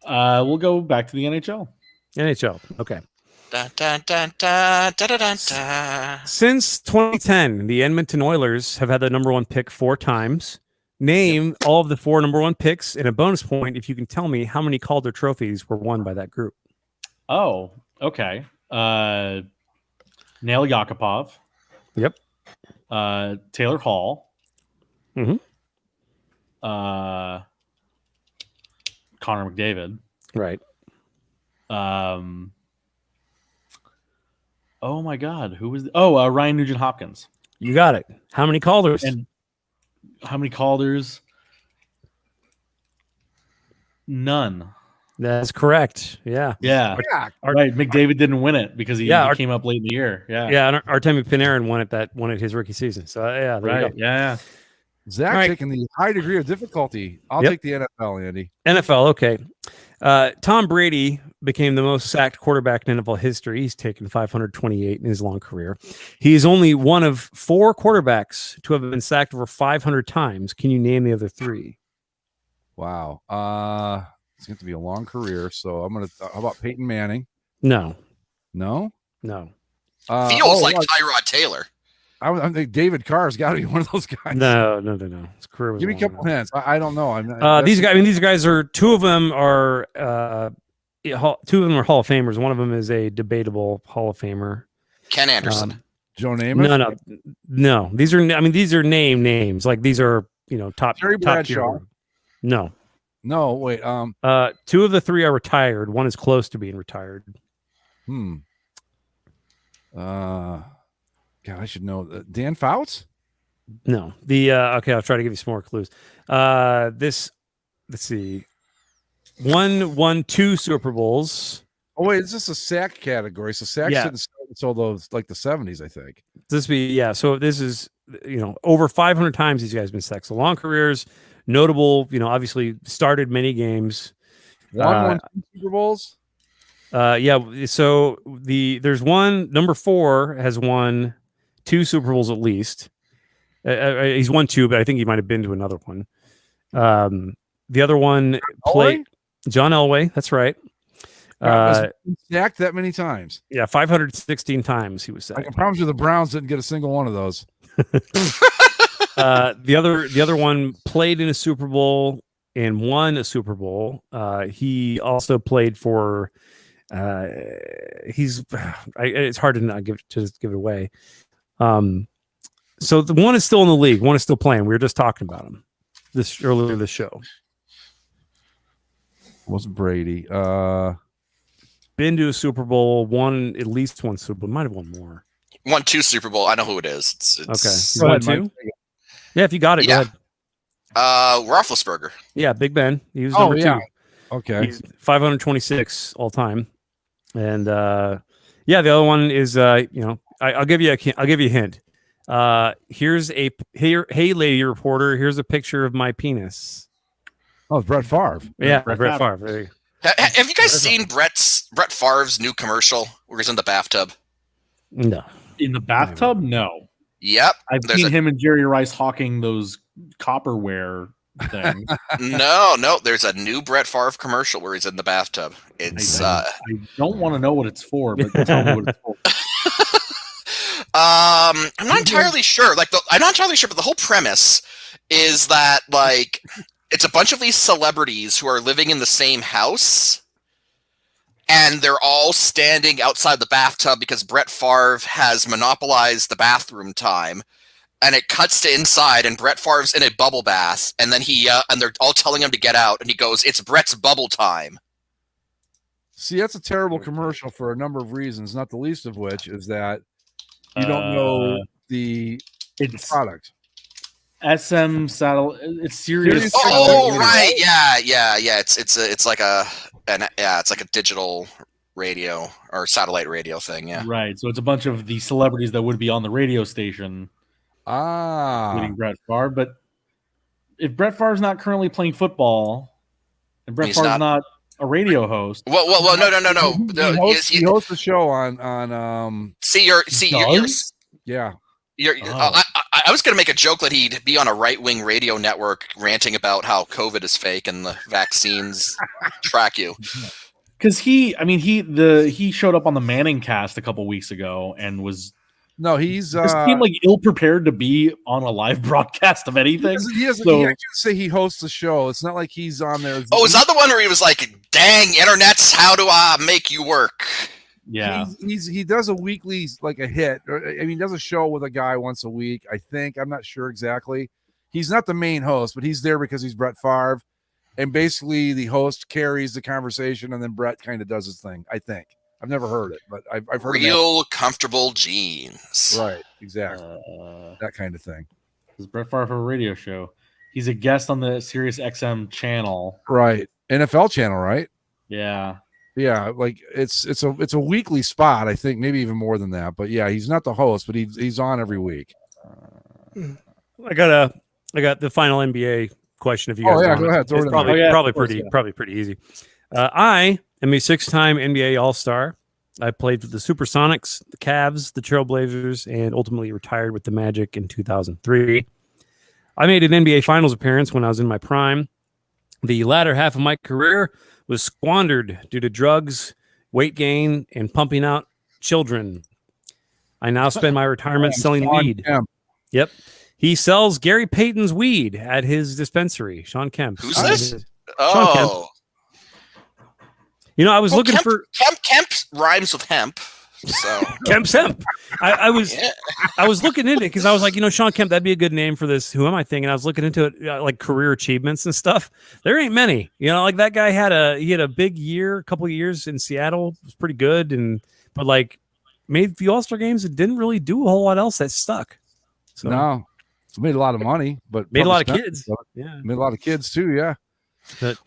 We'll go back to the NHL. NHL. Okay. Dun, dun, dun, dun, dun, dun, dun, dun. Since 2010, the Edmonton Oilers have had the number 1 pick 4 times. Name all of the 4 number 1 picks, and a bonus point if you can tell me how many Calder trophies were won by that group. Oh, okay. Nail Yakupov. Yep. Taylor Hall. Mhm. Connor McDavid. Right. Oh my God, who was? Ryan Nugent Hopkins. You got it. How many Calders? And how many Calders? None. That's correct. Yeah. Yeah. Yeah. Right. McDavid didn't win it because he Yeah, came up late in the year. Yeah. Yeah. And Artemi Panarin won it his rookie season. So yeah. There you Right. go. Yeah. Zach All right. taking the high degree of difficulty. I'll Yep. take the NFL, Andy. NFL. Okay. Tom Brady became the most sacked quarterback in NFL history. He's taken 528 in his long career. He is only one of 4 quarterbacks to have been sacked over 500 times. Can you name the other 3? Wow. It's going to be a long career. So I'm going to. How about Peyton Manning? No. No. No. Feels like Tyrod Taylor. I think David Carr's got to be one of those guys. No. His career was Give me a long. couple hints. I don't know. These guys. I mean, these guys are 2 of them are 2 of them are Hall of Famers. One of them is a debatable Hall of Famer. Ken Anderson. Joe Namath. No. These are names. Like these are top Terry top tier. Bradshaw. No. Wait. 2 of the 3 are retired. One is close to being retired. God, I should know. Dan Fouts? No. Okay, I'll try to give you some more clues. Let's see. Won 2 Super Bowls. Oh wait, is this a sack category? So sacks Yeah. didn't start until those like the 70s, I think. So this is over 500 times these guys have been sacked. So long careers, notable. Obviously started many games. Won 2 Super Bowls. Yeah. So there's one number 4 has won 2 Super Bowls at least. He's won 2, but I think he might have been to another one. The other one played John Elway. That's right. Sacked that many times. Yeah, 516 times he was sacked. I can promise you the Browns didn't get a single one of those. The other one played in a Super Bowl and won a Super Bowl. He also played for. It's hard to not give it away. So the one is still in the league. One is still playing. We were just talking about him earlier this show. Wasn't Brady. Been to a Super Bowl, won at least 1 Super Bowl. Might have won more. Won 2 Super Bowl. I know who it is. It's Okay. You won 2? Yeah, if you got it, Yeah. go ahead. Roethlisberger. Yeah, Big Ben. He was number 2. Okay. He's 526 all time. And the other one is I'll give you a hint. Hey lady reporter, here's a picture of my penis. Oh, it's Brett Favre. Yeah, Brett Favre. There you go. Have you guys seen Brett Favre's new commercial where he's in the bathtub? No. In the bathtub? No. Yep. I've seen him and Jerry Rice hawking those copperware things. No. There's a new Brett Favre commercial where he's in the bathtub. It's I don't want to know what it's for, but tell me what it's for. I'm not entirely sure. I'm not entirely sure, but the whole premise is that it's a bunch of these celebrities who are living in the same house, and they're all standing outside the bathtub because Brett Favre has monopolized the bathroom time. And it cuts to inside, and Brett Favre's in a bubble bath, and then and they're all telling him to get out, and he goes, "It's Brett's bubble time." See, that's a terrible commercial for a number of reasons, not the least of which is that you don't know the product. SM satellite. It's Sirius. Oh, right, yeah. It's like a digital radio or satellite radio thing. Yeah, right. So it's a bunch of the celebrities that would be on the radio station. Including Brett Favre. But if Brett Favre's not currently playing football, and Brett Favre's not a radio host. Well, no. He hosts a show on. Yeah. I was going to make a joke that he'd be on a right-wing radio network ranting about how COVID is fake and the vaccines track you. Because he showed up on the Manning cast a couple weeks ago and was. No, he's seemed like ill prepared to be on a live broadcast of anything. He can't say he hosts the show. It's not like he's on there. Oh, is that the one where he was like, "Dang, internets, how do I make you work?" Yeah, he does a weekly like a hit. He does a show with a guy once a week. I think I'm not sure exactly. He's not the main host, but he's there because he's Brett Favre, and basically the host carries the conversation, and then Brett kind of does his thing. I think. I've never heard it, but I've heard real comfortable jeans. Right, exactly. That kind of thing. This is Brett Favre for a radio show. He's a guest on the Sirius XM channel. Right. NFL channel, right? Yeah. Yeah, like it's a weekly spot, I think, maybe even more than that. But yeah, he's not the host, but he's on every week. I got the final NBA question if you guys want. Go ahead. It's probably pretty easy. I am a 6-time NBA All-Star. I played with the Supersonics, the Cavs, the Trailblazers, and ultimately retired with the Magic in 2003. I made an NBA Finals appearance when I was in my prime. The latter half of my career was squandered due to drugs, weight gain, and pumping out children. I now spend my retirement selling weed. Yep. He sells Gary Payton's weed at his dispensary. Sean Kemp. Who's this? Sean Kemp. I was looking for Kemp rhymes with hemp. So Kemp's hemp. I was looking into it because I was like, Sean Kemp, that'd be a good name for this. Who am I thinking? I was looking into it, like career achievements and stuff. There ain't many. Like that guy had a big year, a couple of years in Seattle. It was pretty good, but like made the All-Star games. It didn't really do a whole lot else that stuck. So no, it made a lot of money, but made a lot of kids. Yeah, made a lot of kids too. Yeah.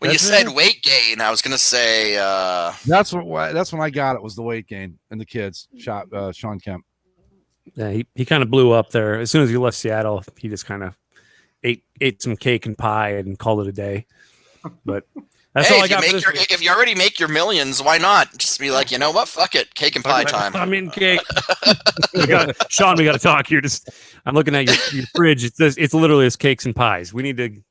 When you said weight gain, I was gonna say that's when I got it was the weight gain and the kids shot Sean Kemp. Yeah, he kind of blew up there as soon as he left Seattle. He just kind of ate some cake and pie and called it a day. But that's all I got. If you already make your millions, why not just be like, you know what? Fuck it, cake and pie time. I'm in cake. Sean, we got to talk here. I'm looking at your fridge. It's literally just cakes and pies. We need to.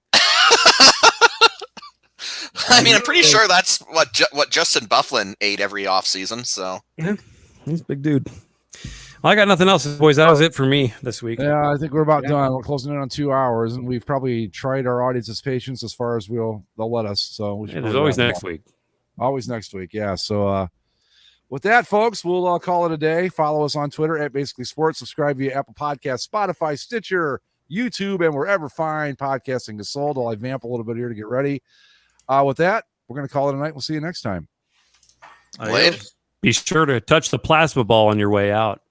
I mean, I'm pretty sure that's what Justin Bufflin ate every offseason. So yeah, he's a big dude. Well, I got nothing else, boys. That was it for me this week. Yeah, I think we're about done. We're closing in on 2 hours, and we've probably tried our audience's patience as far as they'll let us. So there's always next week. Always next week. Yeah. So with that, folks, we'll call it a day. Follow us on Twitter at Basically Sports. Subscribe via Apple Podcasts, Spotify, Stitcher, YouTube, and wherever fine podcasting is sold. While I vamp a little bit here to get ready. With that, we're going to call it a night. We'll see you next time. Be sure to touch the plasma ball on your way out.